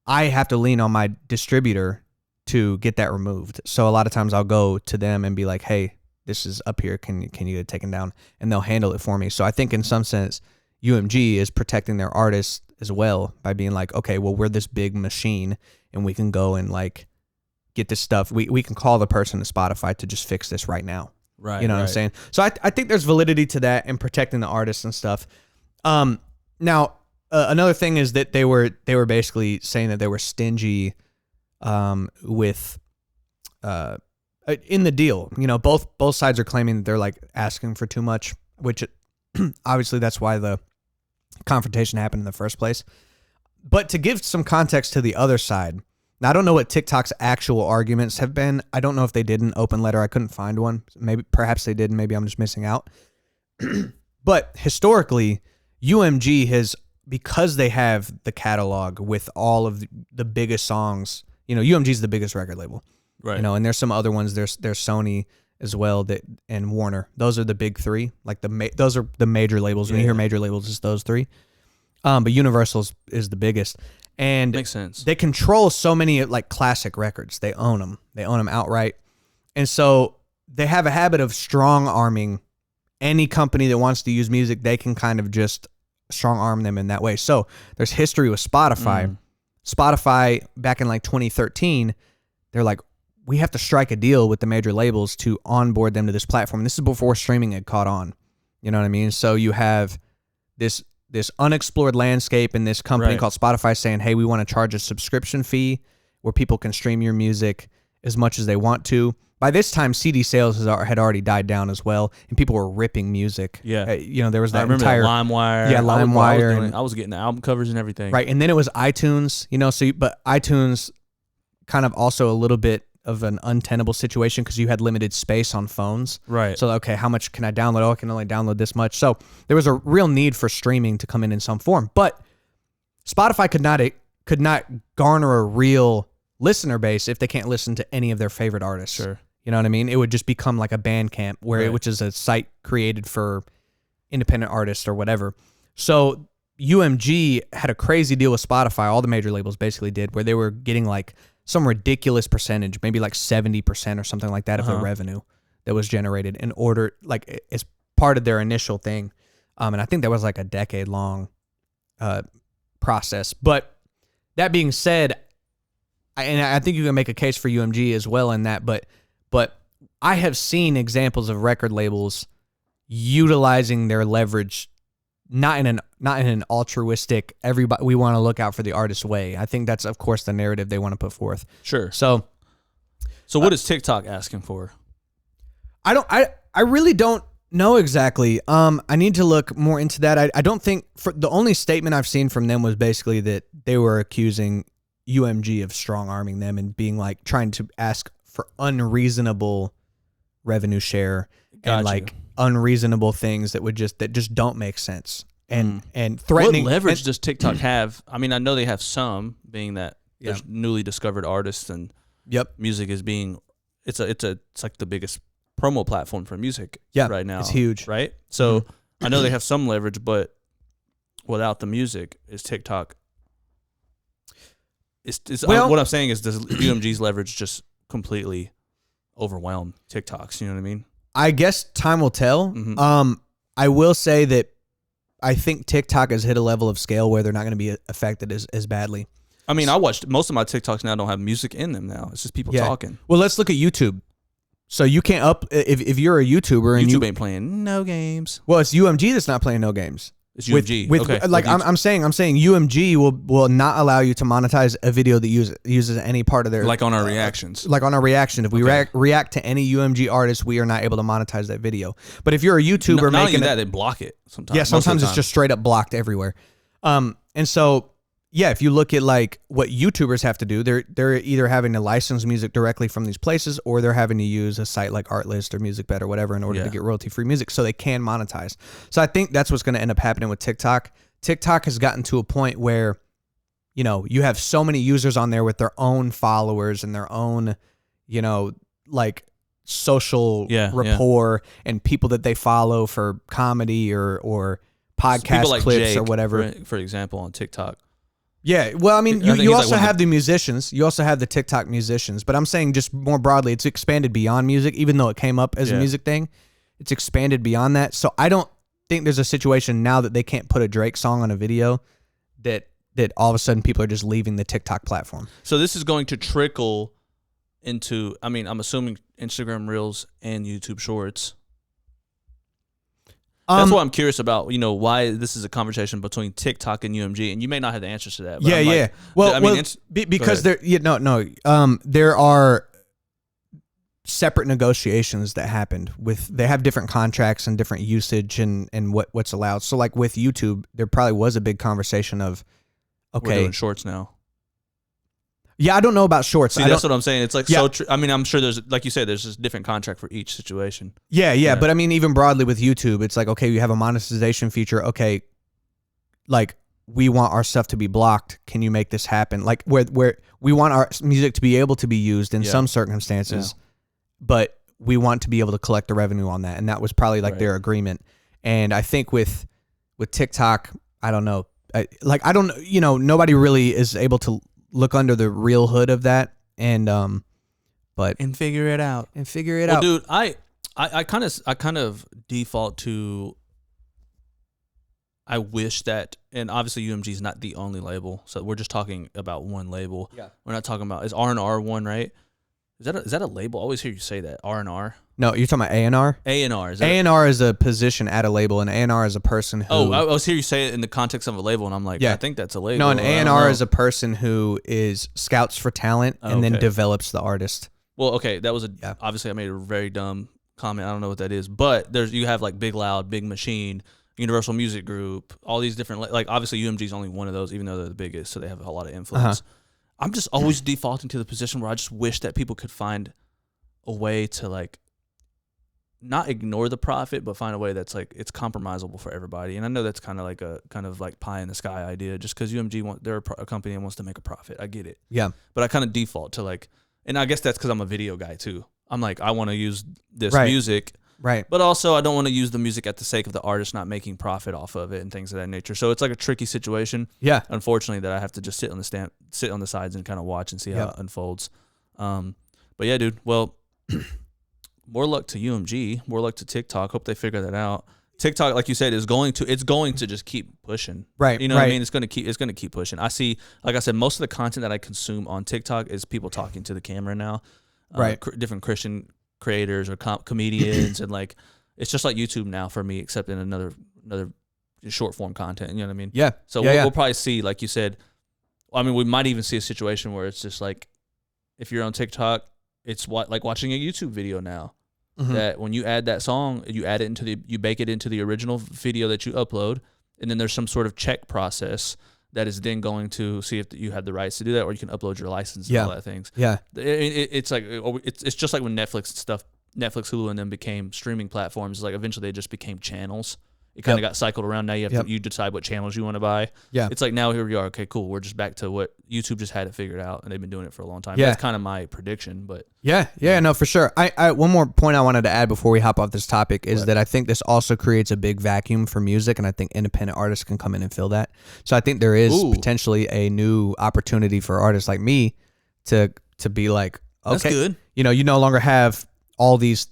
I have to lean on my distributor to get that removed. So a lot of times I'll go to them and be like, hey, this is up here. Can you get it taken down? And they'll handle it for me. So I think in some sense, UMG is protecting their artists as well by being like, okay, well, we're this big machine and we can go and like get this stuff. We can call the person to Spotify to just fix this right now. Right. You know what I'm saying? So I think there's validity to that and protecting the artists and stuff. Now, another thing is that they were basically saying that they were stingy with in the deal. Both sides are claiming that they're like asking for too much, which obviously that's why the confrontation happened in the first place. But to give some context to the other side, now I don't know what TikTok's actual arguments have been. I don't know if they did an open letter. I couldn't find one. Perhaps they did, and maybe I'm just missing out. But historically, UMG has, because they have the catalog with all of the biggest songs, UMG is the biggest record label, right? And there's some other ones. There's Sony as well, and Warner. Those are the big three. Like those are the major labels. When you hear major labels, it's those three. But Universal is the biggest, and makes sense. They control so many like classic records. They own them. They own them outright, and so they have a habit of strong arming any company that wants to use music. They can kind of just strong arm them in that way. So there's history with Spotify. Spotify back in like 2013, they're like, we have to strike a deal with the major labels to onboard them to this platform. This is before streaming had caught on. You know what I mean? So you have this unexplored landscape and this company called Spotify saying, hey, we want to charge a subscription fee where people can stream your music as much as they want to. By this time, CD sales had already died down as well, and people were ripping music. Yeah. There was that I remember entire LimeWire. Yeah, LimeWire. I was getting the album covers and everything. Right, and then it was iTunes, but iTunes kind of also a little bit of an untenable situation because you had limited space on phones. Right. So, okay, how much can I download? Oh, I can only download this much. So there was a real need for streaming to come in some form. But Spotify could not garner a real listener base if they can't listen to any of their favorite artists. Sure. You know what I mean? It would just become like a Bandcamp, which is a site created for independent artists or whatever. So UMG had a crazy deal with Spotify. All the major labels basically did, where they were getting like some ridiculous percentage, maybe like 70% or something like that of the revenue that was generated in order, like as part of their initial thing. And I think that was like a decade-long process. But that being said, I think you can make a case for UMG as well in that, but I have seen examples of record labels utilizing their leverage not in an altruistic, everybody, we want to look out for the artist way. I think that's, of course, the narrative they want to put forth. Sure. So what is TikTok asking for? I really don't know exactly. I need to look more into that. I don't think, the only statement I've seen from them was basically that they were accusing UMG of strong arming them and being like trying to ask for unreasonable revenue share Got and you. like unreasonable things that just don't make sense. And threatening. What leverage does TikTok have? I mean, I know they have some, being that there's newly discovered artists and music is being it's like the biggest promo platform for music right now. It's huge. Right? So I know they have some leverage, but without the music, is TikTok what I'm saying is, does UMG's leverage just completely overwhelm TikTok's? You know what I mean? I guess time will tell. Mm-hmm. I will say that I think TikTok has hit a level of scale where they're not going to be affected as badly. I mean, I watched most of my TikToks now don't have music in them now. It's just people talking. Well, let's look at YouTube. So you can't if you're a YouTuber and YouTube ain't playing no games. Well, it's UMG that's not playing no games. It's UMG. Okay. I'm saying UMG will not allow you to monetize a video that uses any part of their like on our reactions. Like on our reaction, if we react to any UMG artist, we are not able to monetize that video. But if you're a YouTuber not making only that, they block it sometimes. Yeah, sometimes it's just straight up blocked everywhere. And so if you look at like what YouTubers have to do, they're either having to license music directly from these places, or they're having to use a site like Artlist or MusicBed or whatever in order to get royalty-free music so they can monetize. So I think that's what's going to end up happening with TikTok. TikTok has gotten to a point where, you have so many users on there with their own followers and their own, like social rapport and people that they follow for comedy or podcast like clips Jake, or whatever. For example, on TikTok. Yeah, well, I mean, you also have the musicians. You also have the TikTok musicians. But I'm saying just more broadly, it's expanded beyond music, even though it came up as a music thing. It's expanded beyond that. So I don't think there's a situation now that they can't put a Drake song on a video that all of a sudden people are just leaving the TikTok platform. So this is going to trickle into, I mean, I'm assuming Instagram Reels and YouTube Shorts. That's what I'm curious about, why this is a conversation between TikTok and UMG, and you may not have the answers to that. But Well, because there are separate negotiations that happened they have different contracts and different usage and what's allowed. So like with YouTube, there probably was a big conversation of, we're doing shorts now. Yeah, I don't know about shorts. See, that's what I'm saying. It's like I mean, I'm sure there's, like you said, there's just different contract for each situation. Yeah. But I mean, even broadly with YouTube, it's like, okay, you have a monetization feature. Okay, like we want our stuff to be blocked. Can you make this happen? Like where we want our music to be able to be used in some circumstances, but we want to be able to collect the revenue on that. And that was probably like their agreement. And I think with TikTok, I don't know. Nobody really is able to look under the real hood of that and figure it out. Well, dude, I kind of default to, I wish that, and obviously UMG is not the only label, so we're just talking about one label. Yeah. We're not talking about, is R&R one, right? Is that a label? I always hear you say that, R&R. No, you're talking about A&R? A&R. A&R is a position at a label, and A&R is a person who... Oh, I was hearing you say it in the context of a label, and I'm like, I think that's a label. No, an A&R is a person who is scouts for talent and then develops the artist. Well, okay, that was obviously I made a very dumb comment. I don't know what that is, but you have like Big Loud, Big Machine, Universal Music Group, all these different, like obviously UMG is only one of those, even though they're the biggest, so they have a lot of influence. I'm just always defaulting to the position where I just wish that people could find a way to like not ignore the profit, but find a way that's like it's compromisable for everybody. And I know that's kind of like pie in the sky idea, just because UMG they're a company that wants to make a profit. I get it. Yeah. But I kind of default to like, and I guess that's because I'm a video guy too. I'm like, I want to use this music. Right. But also I don't want to use the music at the sake of the artist not making profit off of it and things of that nature. So it's like a tricky situation. Yeah. Unfortunately, that I have to just sit on the sides and kind of watch and see how it unfolds. But yeah, dude. Well, more luck to UMG. More luck to TikTok. Hope they figure that out. TikTok, like you said, is going to just keep pushing. Right. You know what I mean? It's going to keep pushing. I see, like I said, most of the content that I consume on TikTok is people talking to the camera now. Right. Different Christian creators or comedians and like it's just like YouTube now for me, except in another short form content. You know what I mean? Yeah. So we'll probably see, like you said. I mean, we might even see a situation where it's just like, if you're on TikTok, it's like watching a YouTube video now. Mm-hmm. That when you add that song, you bake it into the original video that you upload, and then there's some sort of check process that is then going to see if you have the rights to do that, or you can upload your license and all that things. Yeah. It's like it's just like when Netflix stuff, Netflix, Hulu, and then became streaming platforms. Like eventually they just became channels. It kind of got cycled around. Now you have to you decide what channels you want to buy. Yeah. It's like now here we are. Okay, cool. We're just back to what YouTube just had it figured out, and they've been doing it for a long time. Yeah. That's kind of my prediction, but yeah, no, for sure. I one more point I wanted to add before we hop off this topic is that I think this also creates a big vacuum for music, and I think independent artists can come in and fill that. So I think there is potentially a new opportunity for artists like me to be like, okay, that's good. You no longer have all these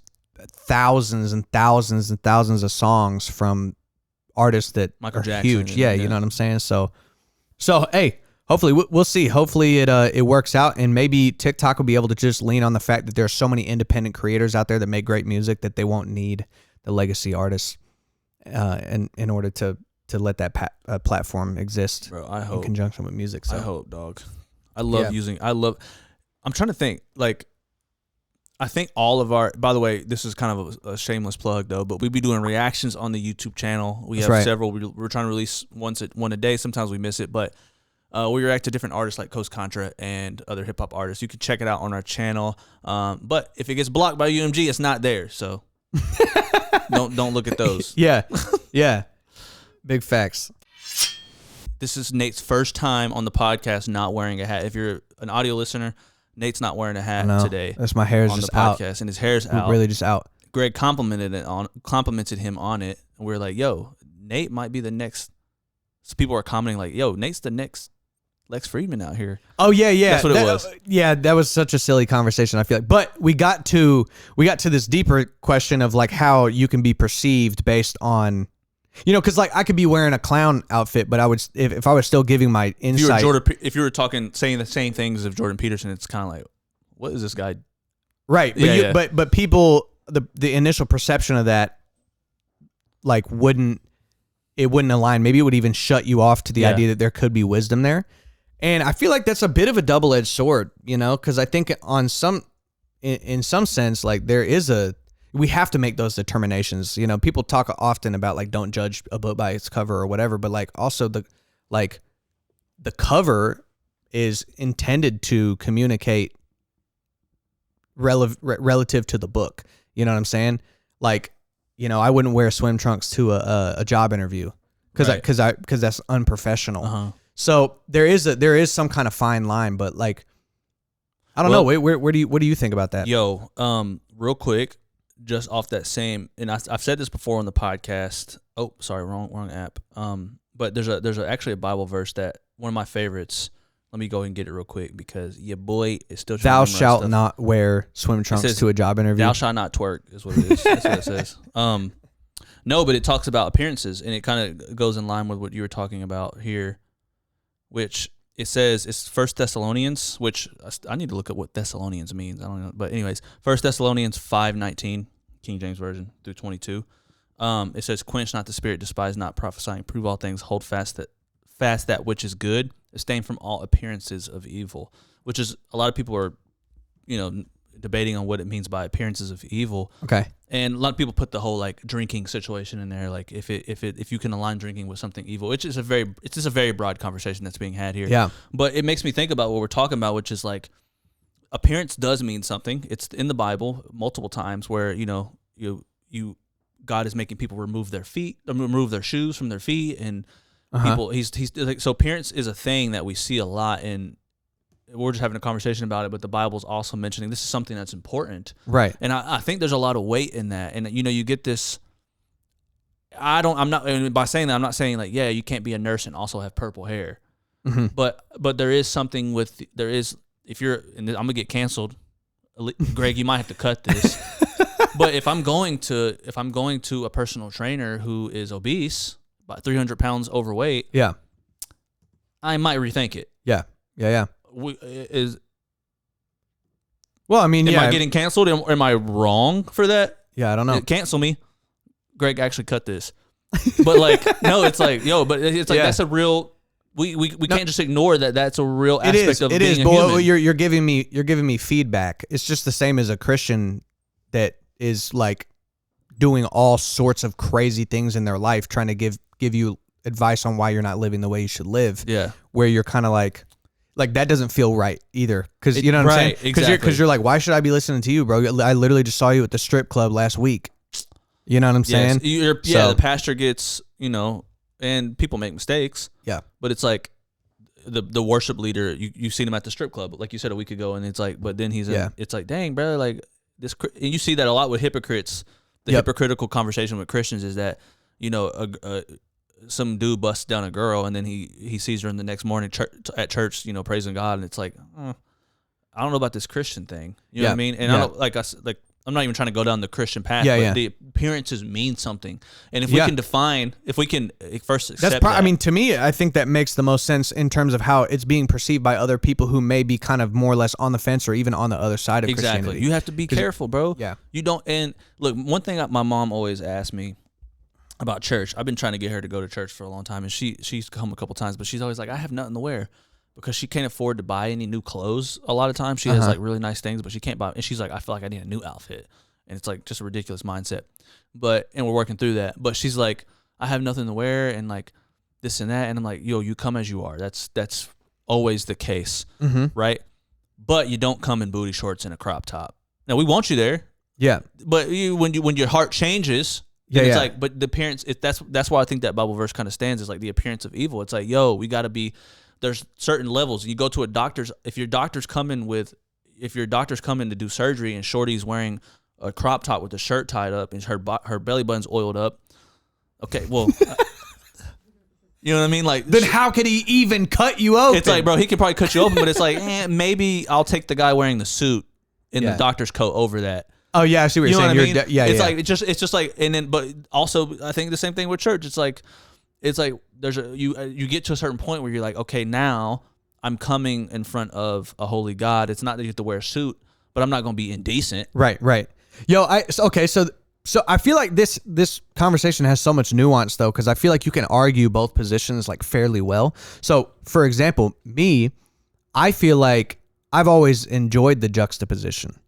thousands and thousands and thousands of songs from artists that Michael are Jackson huge. Yeah, you know what I'm saying? So hey, hopefully we'll see. Hopefully it works out, and maybe TikTok will be able to just lean on the fact that there's so many independent creators out there that make great music that they won't need the legacy artists in order to let that platform exist. Bro, I hope, in conjunction with music. So. I hope, dog. I love I'm trying to think, like, I think all of our, by the way, this is kind of a shameless plug though, but we'd be doing reactions on the YouTube channel. We have several. We're trying to release one a day. Sometimes we miss it, but we react to different artists like Coast Contra and other hip hop artists. You can check it out on our channel. But if it gets blocked by UMG, it's not there. So don't look at those. Yeah. Big facts. This is Nate's first time on the podcast not wearing a hat. If you're an audio listener, Nate's not wearing a hat today. That's my hair's on just the podcast, out. And his hair's out. Really just out. Greg complimented him on it. And we were like, yo, Nate might be the next. So people are commenting like, yo, Nate's the next Lex Friedman out here. Oh yeah. That's what it was. Yeah, that was such a silly conversation, I feel like. But we got to this deeper question of like how you can be perceived based on, because like I could be wearing a clown outfit, but I would if I was still giving my insight. If you were saying the same things of Jordan Peterson, it's kind of like, what is this guy? Right, but but people, the initial perception of that, like wouldn't align. Maybe it would even shut you off to the idea that there could be wisdom there. And I feel like that's a bit of a double-edged sword, because I think in some sense, like we have to make those determinations. People talk often about like don't judge a book by its cover or whatever, but like also the cover is intended to communicate relative to the book. You know what I'm saying? Like, I wouldn't wear swim trunks to a job interview because that's unprofessional. Uh-huh. So there is some kind of fine line, but like, I don't know. What do you think about that? Yo, real quick, just off that same, and I've said this before on the podcast. Oh, sorry, wrong app. But there's actually a Bible verse that one of my favorites. Let me go ahead and get it real quick because your boy is still trying Thou to shalt not wear swim trunks to a job interview. Thou shalt not twerk is what it is. That's what it says. No, but it talks about appearances, and it kind of goes in line with what you were talking about here, which it says it's 1 Thessalonians, which I need to look at what Thessalonians means. I don't know. But anyways, 1 Thessalonians 5:19, King James Version, through 22. It says, quench not the spirit, despise not prophesying, prove all things, hold fast that which is good, abstain from all appearances of evil, which is a lot of people are, debating on what it means by appearances of evil. Okay. And a lot of people put the whole like drinking situation in there, like if you can align drinking with something evil, which is it's just a very broad conversation that's being had here. Yeah. But it makes me think about what we're talking about, which is like appearance does mean something. It's in the Bible multiple times where God is making people remove their shoes from their feet, and people he's like, so appearance is a thing that we see a lot, and we're just having a conversation about it, but the Bible's also mentioning this is something that's important. Right. And I think there's a lot of weight in that. And you get this, by saying that, I'm not saying like, you can't be a nurse and also have purple hair. Mm-hmm. But there is something if you're, and I'm gonna get canceled, Greg, you might have to cut this. But if I'm going to a personal trainer who is obese, about 300 pounds overweight, I might rethink it. Yeah. Well, I mean, am I getting canceled? Am I wrong for that? Yeah, I don't know. Cancel me. Greg, actually cut this. But like, no, it's like, but it's like that's a real. We can't just ignore that. That's a real aspect of being a human. But you're giving me feedback. It's just the same as a Christian that is like doing all sorts of crazy things in their life, trying to give you advice on why you're not living the way you should live. Yeah. Where you're kind of like that doesn't feel right either. Because you know what I'm saying? Exactly. Because you're like, why should I be listening to you, bro? I literally just saw you at the strip club last week. You know what I'm saying? The pastor gets, and people make mistakes. Yeah. But it's like the worship leader, you've seen him at the strip club, like you said a week ago, and it's like, but then it's like, dang, bro, like this, and you see that a lot with hypocrites. The hypocritical conversation with Christians is that, some dude busts down a girl and then he sees her in the next morning at church, praising God, and it's like, I don't know about this Christian thing. You know what I mean? And I don't I'm not even trying to go down the Christian path, but the appearances mean something. And if we can first accept that. I mean, to me, I think that makes the most sense in terms of how it's being perceived by other people who may be kind of more or less on the fence or even on the other side of Christianity. You have to be careful, bro. Yeah. You don't, and look, one thing my mom always asked me about church, I've been trying to get her to go to church for a long time, and she's come a couple times, but she's always like, I have nothing to wear. Because she can't afford to buy any new clothes a lot of times. She has like really nice things, but she can't buy. And she's like, I feel like I need a new outfit. And it's like just a ridiculous mindset. And we're working through that. But she's like, I have nothing to wear and like this and that. And I'm like, yo, you come as you are. That's always the case, right? But you don't come in booty shorts and a crop top. Now we want you there. Yeah. But when your heart changes, it's like, but the appearance. That's why I think that Bible verse kind of stands, is like the appearance of evil. It's like, yo, we got to be. There's certain levels. You go to a doctor's. If your doctor's coming to do surgery and Shorty's wearing a crop top with a shirt tied up and her belly button's oiled up. Okay, well, you know what I mean? Like, then how could he even cut you open? It's like, bro, he can probably cut you open, but it's like, maybe I'll take the guy wearing the suit in the doctor's coat over that. Oh yeah, I see what you're saying. What I mean? Like it's just like, and then, but also I think the same thing with church. It's like there's you get to a certain point where you're like, okay, now I'm coming in front of a holy God. It's not that you have to wear a suit, but I'm not going to be indecent. Right. Yo, so I feel like this conversation has so much nuance though, because I feel like you can argue both positions like fairly well. So for example, I feel like I've always enjoyed the juxtaposition.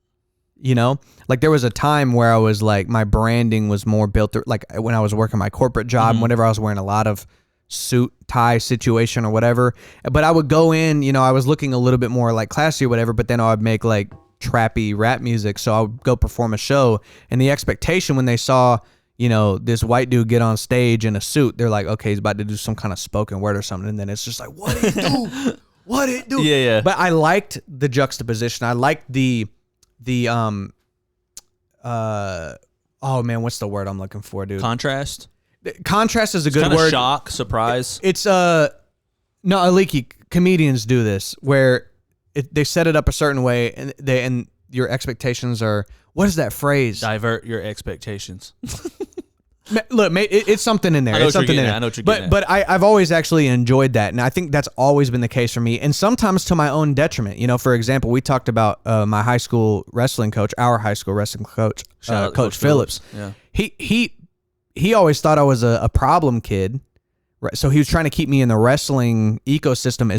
Like there was a time where I was like, my branding was more built like when I was working my corporate job, and whenever I was wearing a lot of suit tie situation or whatever, but I would go in, I was looking a little bit more like classy or whatever, but then I would make like trappy rap music. So I would go perform a show, and the expectation when they saw, this white dude get on stage in a suit, they're like, okay, he's about to do some kind of spoken word or something. And then it's just like, what did it do? What did it do? Yeah. But I liked the juxtaposition. I liked the oh man, what's the word I'm looking for, dude? Contrast. Contrast is a good word. Shock, surprise. It's no, Aliki, comedians do this where they set it up a certain way, and your expectations are, what is that phrase? Divert your expectations. Look, mate, it's something in there. It's something in there. I know what you're getting at. But I've always actually enjoyed that, and I think that's always been the case for me, and sometimes to my own detriment. For example, we talked about my high school wrestling coach, Coach Phillips. Yeah. He always thought I was a problem kid, right? So he was trying to keep me in the wrestling ecosystem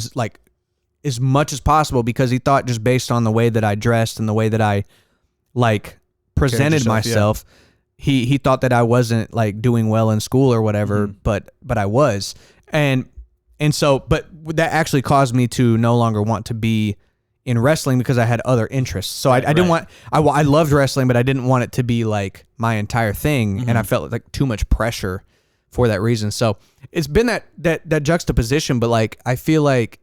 as much as possible, because he thought just based on the way that I dressed and the way that I presented myself. Yeah. He thought that I wasn't like doing well in school or whatever, but I was. And so, but that actually caused me to no longer want to be in wrestling because I had other interests. So I didn't want, I loved wrestling, but I didn't want it to be like my entire thing. And I felt like too much pressure for that reason. So it's been that juxtaposition, but like, I feel like,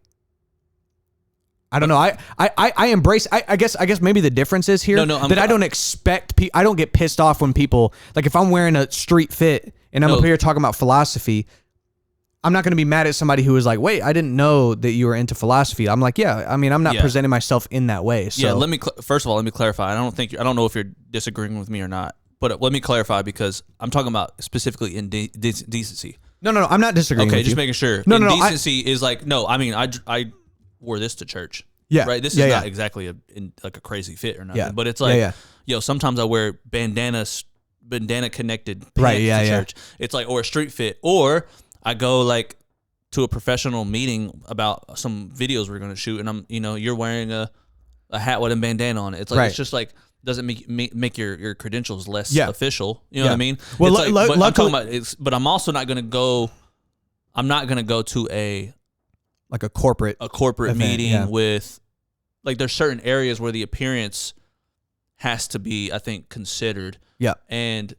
I don't know. I embrace. I guess maybe the difference is here that I don't expect. I don't get pissed off when people, like, if I'm wearing a street fit and I'm up here talking about philosophy, I'm not going to be mad at somebody who is like, wait, I didn't know that you were into philosophy. I'm like, yeah. I mean, I'm not presenting myself in that way. So. Yeah. First of all, let me clarify. I don't know if you're disagreeing with me or not, but let me clarify, because I'm talking about specifically in decency. No. I'm not disagreeing. Okay, with just you. making sure. No. Decency is like, no. I mean, I wore this to church. Yeah. Right. This is not exactly a crazy fit or nothing. Yeah. But it's like, sometimes I wear bandana connected pants to church. It's like, or a street fit, or I go like to a professional meeting about some videos we're going to shoot, and I'm, you're wearing a hat with a bandana on it. It's like, it's just like, doesn't make your credentials less official. You know what I mean? Well, but I'm talking about but I'm also not going to go I'm not gonna go to a corporate event, meeting with, like, there's certain areas where the appearance has to be, I think, considered. Yeah. And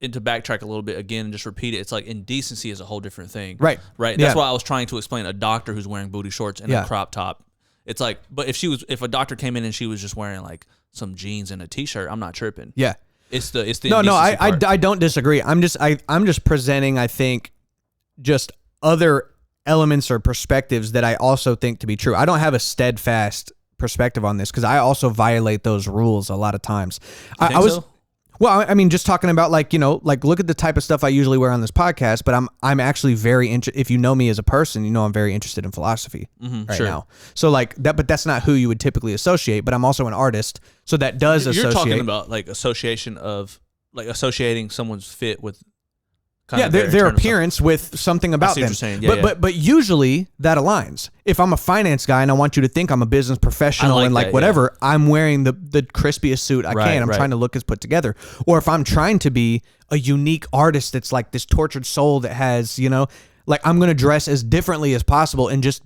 to backtrack a little bit again and just repeat it, it's like indecency is a whole different thing. Right. Right. That's why I was trying to explain a doctor who's wearing booty shorts and a crop top. It's like, but if a doctor came in and she was just wearing like some jeans and a t-shirt, I'm not tripping. Yeah. It's the No, I don't disagree. I'm just presenting, I think, just other elements or perspectives that I also think to be true. I don't have a steadfast perspective on this because I also violate those rules a lot of times. I was so? Well, I mean, just talking about like, like look at the type of stuff I usually wear on this podcast, but I'm actually very interested. If you know me as a person, I'm very interested in philosophy right now. So like that, but that's not who you would typically associate, but I'm also an artist. So that does associate. You're talking about like associating someone's fit with their appearance with something about them. But usually that aligns. If I'm a finance guy and I want you to think I'm a business professional and like whatever, I'm wearing the crispiest suit I can. I'm trying to look as put together. Or if I'm trying to be a unique artist that's like this tortured soul that has, like I'm going to dress as differently as possible and just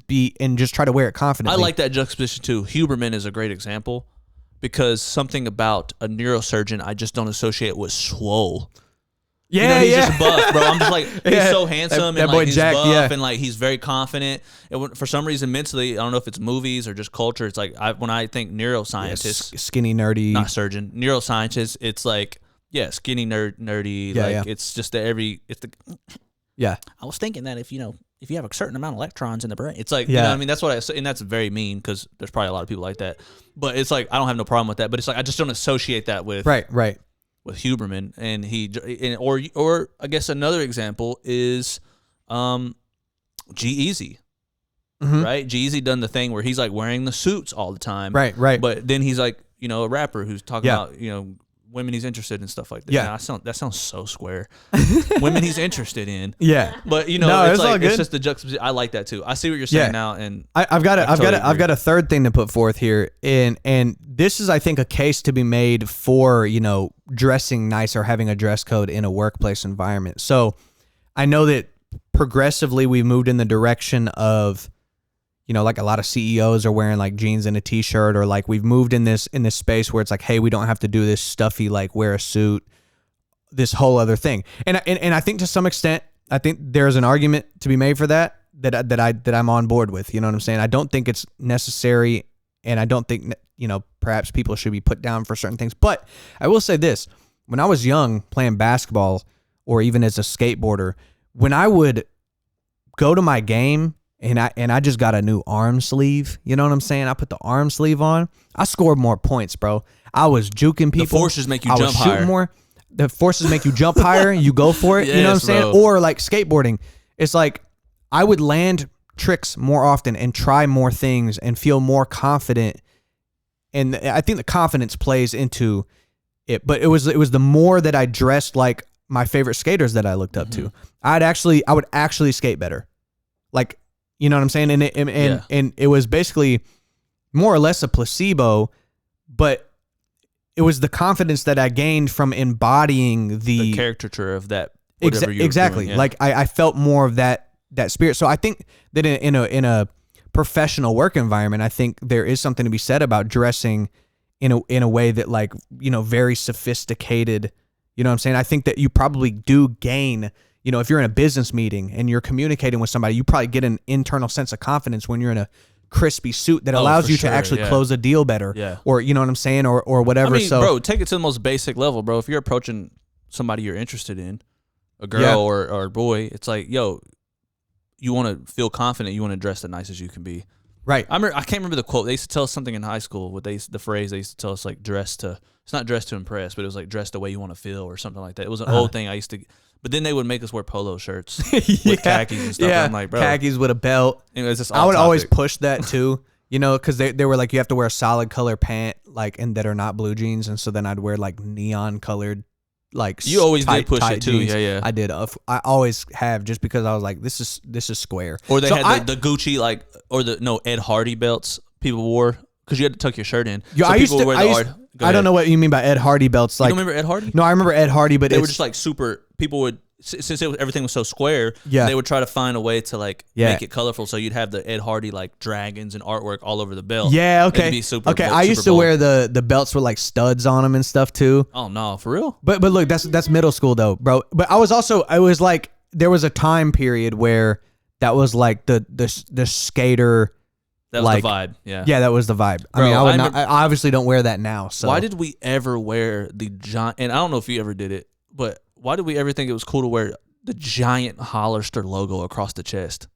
try to wear it confidently. I like that juxtaposition too. Huberman is a great example because something about a neurosurgeon I just don't associate with swole. Yeah, he's just buff, bro. I'm just like, he's so handsome and like he's Jack, buff and like he's very confident. And for some reason, mentally, I don't know if it's movies or just culture. It's like when I think neuroscientist, skinny, nerdy, not surgeon, neuroscientist. It's like skinny, nerdy. It's just Yeah. I was thinking that if you have a certain amount of electrons in the brain, it's like, I mean, that's what and that's very mean because there's probably a lot of people like that. But it's like I don't have no problem with that. But it's like I just don't associate that with right. With Huberman, and or I guess another example is G-Eazy, right? G-Eazy done the thing where he's like wearing the suits all the time, right. But then he's like a rapper who's talking about women he's interested in stuff like that. Yeah, that sounds so square. Women he's interested in. Yeah, but it's like it's just the juxtaposition. I like that too. I see what you're saying now, and I've got a third thing to put forth here, and this is I think a case to be made for dressing nice or having a dress code in a workplace environment. So I know that progressively we've moved in the direction of like a lot of CEOs are wearing like jeans and a t-shirt, or like we've moved in this space where it's like, hey, we don't have to do this stuffy like wear a suit, this whole other thing. And I think to some extent, I think there's an argument to be made for that I'm on board with. You know what I'm saying? I don't think it's necessary, and I don't think perhaps people should be put down for certain things. But I will say this: when I was young, playing basketball or even as a skateboarder, when I would go to my game. And I just got a new arm sleeve. You know what I'm saying? I put the arm sleeve on. I scored more points, bro. I was juking people. The forces make you jump higher. Shooting more. The forces make you jump higher. You go for it. Yes, you know what I'm saying? Bro. Or like skateboarding. It's like I would land tricks more often and try more things and feel more confident. And I think the confidence plays into it. But it was the more that I dressed like my favorite skaters that I looked up to. I would actually skate better. Like, you know what I'm saying? And it was basically more or less a placebo, but it was the confidence that I gained from embodying the caricature of that. Exactly. Doing, Like I felt more of that spirit. So I think that in a professional work environment, I think there is something to be said about dressing in a way that like, very sophisticated. You know what I'm saying? I think that you probably do gain. If you're in a business meeting and you're communicating with somebody, you probably get an internal sense of confidence when you're in a crispy suit that allows you to actually close a deal better. Yeah. Or, you know what I'm saying? Or whatever. I mean, bro, take it to the most basic level, bro. If you're approaching somebody you're interested in, a girl or a boy, it's like, yo, you want to feel confident. You want to dress the nice as you can be. Right. I can't remember the quote. They used to tell us something in high school. The phrase they used to tell us, like, it's not dress to impress, but it was like dress the way you want to feel or something like that. It was an old thing I used to. But then they would make us wear polo shirts with khakis and stuff. Yeah, I'm like, bro. Khakis with a belt. I would always push that too, because they were like, you have to wear a solid color pant, like, and that are not blue jeans. And so then I'd wear like neon colored, like, you always did push it too. Jeans. Yeah. I did. I always have, just because I was like, this is square. Or they had the Gucci, like, or Ed Hardy belts people wore because you had to tuck your shirt in. I don't know what you mean by Ed Hardy belts. Like, you don't remember Ed Hardy? No, I remember Ed Hardy, but they were just like super. People would since everything was so square, Yeah. they would try to find a way to like Yeah. make it colorful. So you'd have the Ed Hardy like dragons and artwork all over the belt. Yeah, okay. It'd be super, okay, like, I used super to bold. wear the belts with like studs on them and stuff too. Oh no, for real? But look, that's middle school though, bro. But I was like there was a time period where that was like the skater. That was like, the vibe. Yeah. Yeah, that was the vibe. I Bro, mean, I I obviously don't wear that now. So Why did we ever wear the giant? And I don't know if you ever did it, but why did we ever think it was cool to wear the giant Hollister logo across the chest?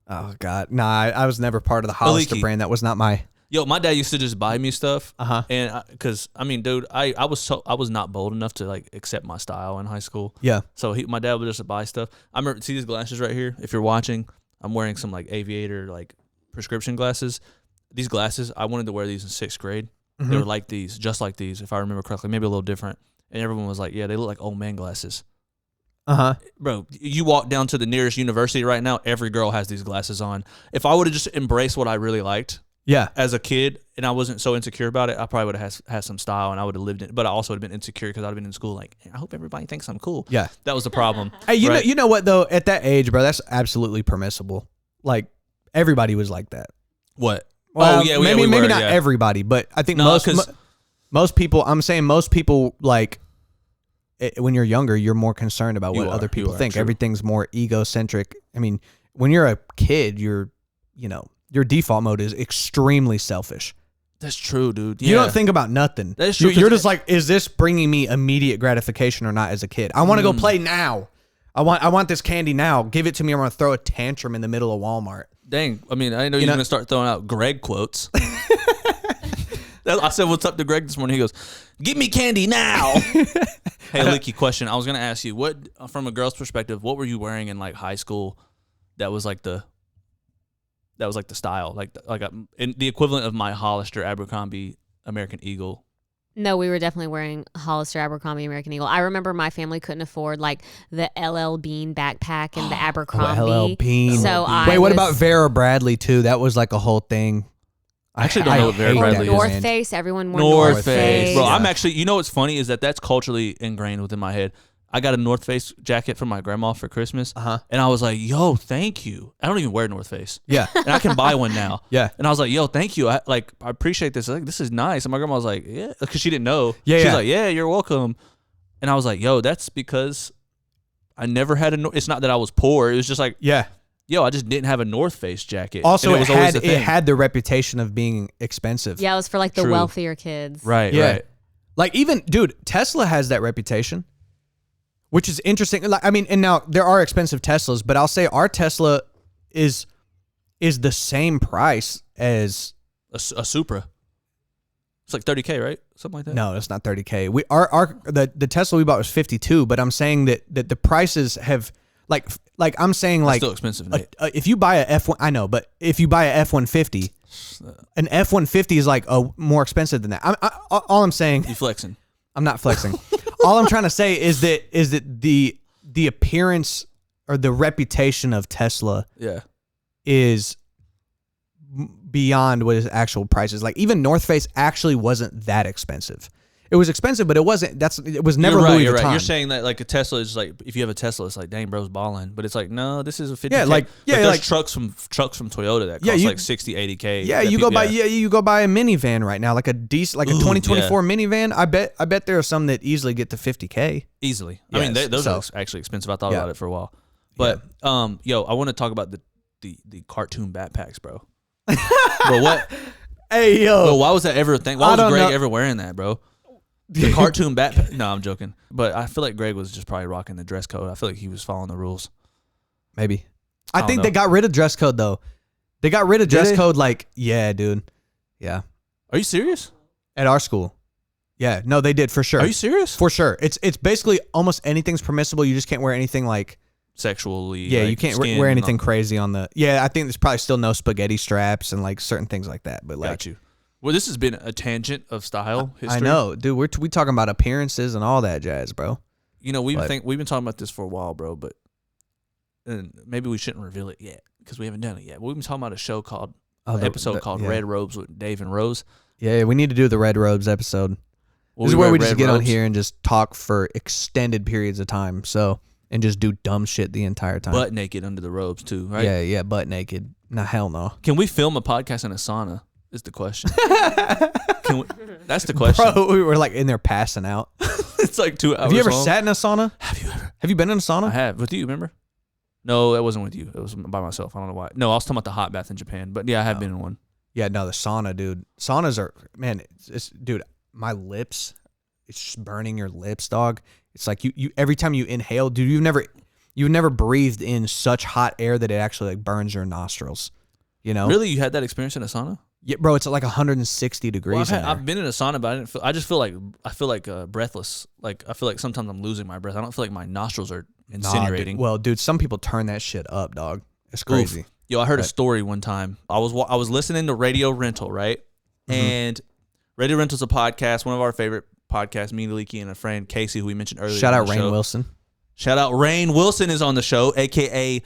Oh God, nah, I was never part of the Hollister Aliki. brand. That was not my. Yo, my dad used to just buy me stuff. Uh-huh. Because I mean, dude, I was not bold enough to like accept my style in high school. Yeah. So my dad would just buy stuff. I remember, see these glasses right here. If you're watching, I'm wearing some like aviator like prescription glasses. These glasses, I wanted to wear these in 6th grade. Mm-hmm. They were like these, just like these, if I remember correctly, maybe a little different. And everyone was like, "Yeah, they look like old man glasses." Bro, you walk down to the nearest university right now, every girl has these glasses on. If I would have just embraced what I really liked, Yeah. as a kid, and I wasn't so insecure about it, I probably would have had some style, and I would have lived it. But I also would have been insecure because I'd have been in school like, I hope everybody thinks I'm cool. Yeah. That was the problem. Hey, right? you know what though? At that age, bro, that's absolutely permissible. Like everybody was like that. What? Well, oh yeah, maybe we were, not yeah. everybody, but I think No, most people. I'm saying most people like when you're younger, you're more concerned about what other people think. True. Everything's more egocentric. I mean, when you're a kid, your default mode is extremely selfish. That's true, dude. Yeah. You don't think about nothing. That's true, You're 'cause just like, is this bringing me immediate gratification or not? As a kid, I want to go play now. I want this candy now. Give it to me. I'm gonna throw a tantrum in the middle of Walmart. Dang, I mean, I didn't know you were going to start throwing out Greg quotes. I said, what's up to Greg this morning? He goes, give me candy now. Hey, Leaky, question. I was going to ask you, what, from a girl's perspective, what were you wearing in like high school that was like the style? Like in the equivalent of my Hollister, Abercrombie, American Eagle. No, we were definitely wearing Hollister, Abercrombie, American Eagle. I remember my family couldn't afford like the LL Bean backpack and the Abercrombie. LL Bean. So Wait, what about Vera Bradley too? That was like a whole thing. I actually don't know what Vera hate Bradley that is. North brand. Face. Everyone wore North North Face. Face. Bro, Yeah. I'm actually, you know what's funny is that's culturally ingrained within my head. I got a North Face jacket from my grandma for Christmas. And I was like, yo, thank you. I don't even wear North Face. Yeah. And I can buy one now. Yeah. And I was like, yo, thank you. I appreciate this. Like, this is nice. And my grandma was like, yeah, because she didn't know. Yeah, She's yeah. like, yeah, you're welcome. And I was like, yo, that's because I never had it's not that I was poor. It was just like, Yeah. yo, I just didn't have a North Face jacket. Also, And it was always had the thing. it had the reputation of being expensive. Yeah, it was for like the True. wealthier kids. Right, Yeah. right. Like even, dude, Tesla has that reputation, which is interesting. Like, I mean, and now there are expensive Teslas, but I'll say our Tesla is the same price as. A Supra. It's like $30K, right? Something like that. No, it's not 30K. The Tesla we bought was 52, but I'm saying that the prices have like I'm saying It's like still expensive, Nate. if you buy a F1, I know, but if you buy a F-150, an F-150 is like more expensive than that. All I'm saying, You flexing. I'm not flexing. All I'm trying to say is that the appearance or the reputation of Tesla Yeah. is beyond what his actual price is. Like even North Face actually wasn't that expensive. It was expensive, but it wasn't. It was never You're right, Louis you're Vuitton. right. You're saying that like a Tesla is like, if you have a Tesla, it's like, dang, bro's balling. But it's like, no, this is a 50K. Yeah, like there's like trucks from Toyota that Yeah, cost you- like 60, 80K. yeah, that you go people- buy you go buy a minivan right now, like a decent, like a Ooh, 2024 minivan. I bet there are some that easily get to 50K. easily. I mean, Yes, those so- are actually expensive. I thought Yeah. about it for a while. But yo, I want to talk about the cartoon backpacks, bro. Bro, what? Hey yo, Bro, why was that ever a thing? Why I was don't Greg know. ever wearing that, bro? The cartoon backpack. No, I'm joking. But I feel like Greg was just probably rocking the dress code. I feel like he was following the rules. maybe. I I don't think know. they got rid of dress code though. They got rid of dress they? code. Like, yeah, dude. Yeah, Are you serious? at our school. Yeah, no, they did for sure. Are you serious? For sure. It's basically almost anything's permissible. You just can't wear anything like. Sexually. Yeah, like, you can't skin wear and anything all- crazy on the. Yeah, I think there's probably still no spaghetti straps and like certain things like that. But like, Got you. Well, this has been a tangent of style history. I know, dude. We talking about appearances and all that jazz, bro. You know, we've But- been talking about this for a while, bro. But and maybe we shouldn't reveal it yet because we haven't done it yet. But we've been talking about a show called episode called yeah. Red Robes with Dave and Rose. Yeah, we need to do the Red Robes episode. Well, This is we where wear we just red get on robes. here and just talk for extended periods of time. So and just do dumb shit the entire time. Butt naked under the robes too, right? Yeah, butt naked. Nah, hell no. Can we film a podcast in a sauna? Is the question. That's the question. Bro, we were like in there passing out. It's like 2 hours. Have you ever long. sat in a sauna? Have you ever? Have you been in a sauna? I have. With you, remember? No, that wasn't with you. It was by myself. I don't know why. No, I was talking about the hot bath in Japan. But yeah, I have been in one. Yeah, no, the sauna, dude. Saunas are, man, it's dude, my lips, it's just burning your lips, dog. It's like you every time you inhale, dude, you've never breathed in such hot air that it actually like burns your nostrils. You know? Really, you had that experience in a sauna? Yeah, bro, it's like 160 degrees. Well, I've been in a sauna, but I just feel like breathless. Like I feel like sometimes I'm losing my breath. I don't feel like my nostrils are incinerating. Dude, some people turn that shit up, dog. It's crazy. Oof. Yo, I heard a story one time. I was listening to Radio Rental, right? Mm-hmm. And Radio Rental's a podcast, one of our favorite podcasts. Me, Leaky, and a friend Casey, who we mentioned earlier. Shout out Rainn Wilson. Shout out Rainn Wilson is on the show, aka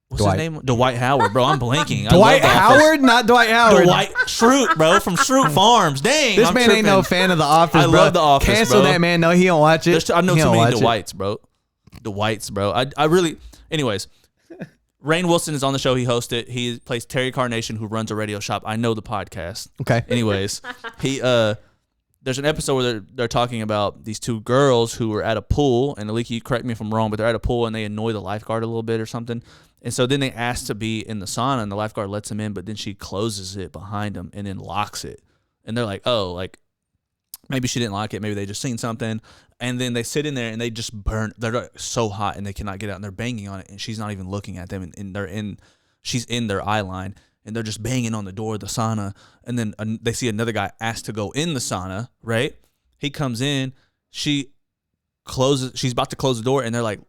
what's his name? Dwight Howard, bro. I'm blanking. Dwight Howard, not Dwight Howard. Dwight Schrute, bro, from Schrute Farms. Dang, this man ain't no fan of The Office. I bro. love The Office. Cancel bro. that man. No, he don't watch it. I know too many Dwights, bro. Dwights, bro. I really. Anyways. Rainn Wilson is on the show. He hosts it. He plays Terry Carnation, who runs a radio shop. I know the podcast. Okay. Anyways, there's an episode where they're talking about these two girls who were at a pool, and Aliki, correct me if I'm wrong, but they're at a pool and they annoy the lifeguard a little bit or something. And so then they ask to be in the sauna, and the lifeguard lets them in, but then she closes it behind them and then locks it. And they're like, oh, like maybe she didn't like it. Maybe they just seen something. And then they sit in there and they just burn. They're like so hot and they cannot get out. And they're banging on it, and she's not even looking at them. And she's in their eye line, and they're just banging on the door of the sauna. And then they see another guy ask to go in the sauna. Right? He comes in. She closes. She's about to close the door, and they're like,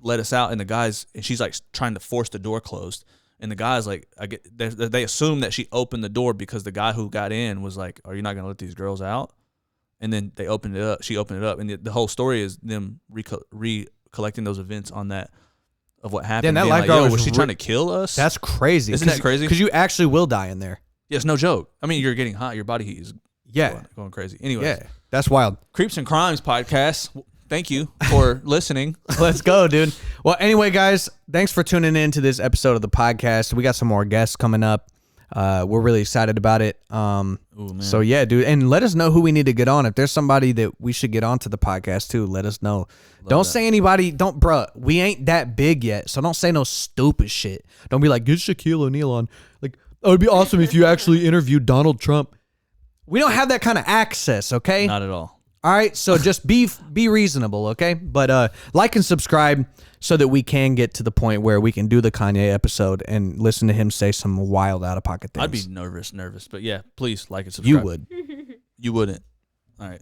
let us out. And she's like trying to force the door closed. And the guy's like, they assume that she opened the door because the guy who got in was like, are you not going to let these girls out? And then they opened it up. She opened it up. And the whole story is them recollecting those events on that, of what happened. Damn, that lifeguard was she trying to kill us? That's crazy. Isn't that crazy? Because you actually will die in there. Yes, no joke. I mean, you're getting hot. Your body heat is going crazy. Anyway. Yeah, that's wild. Creeps and Crimes podcast. Thank you for listening. Let's go, dude. Well, anyway, guys, thanks for tuning in to this episode of the podcast. We got some more guests coming up. We're really excited about it. So yeah, dude, and let us know who we need to get on. If there's somebody that we should get onto the podcast too, let us know. Don't say anybody. Bruh, we ain't that big yet, so don't say no stupid shit. Don't be like, get Shaquille O'Neal on. Like, it would be awesome if you actually interviewed Donald Trump. We don't have that kind of access, okay? Not at all. All right, so just be reasonable, okay? But like and subscribe so that we can get to the point where we can do the Kanye episode and listen to him say some wild out-of-pocket things. I'd be nervous, but yeah, please like and subscribe. You would. You wouldn't. All right.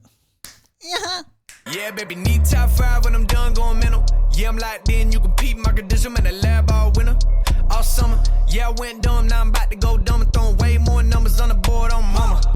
Yeah, baby, need top 5 when I'm done going mental. Yeah, I'm locked in, you can peep my condition, man, the lab all winter. All summer, yeah, I went dumb, now I'm about to go dumb.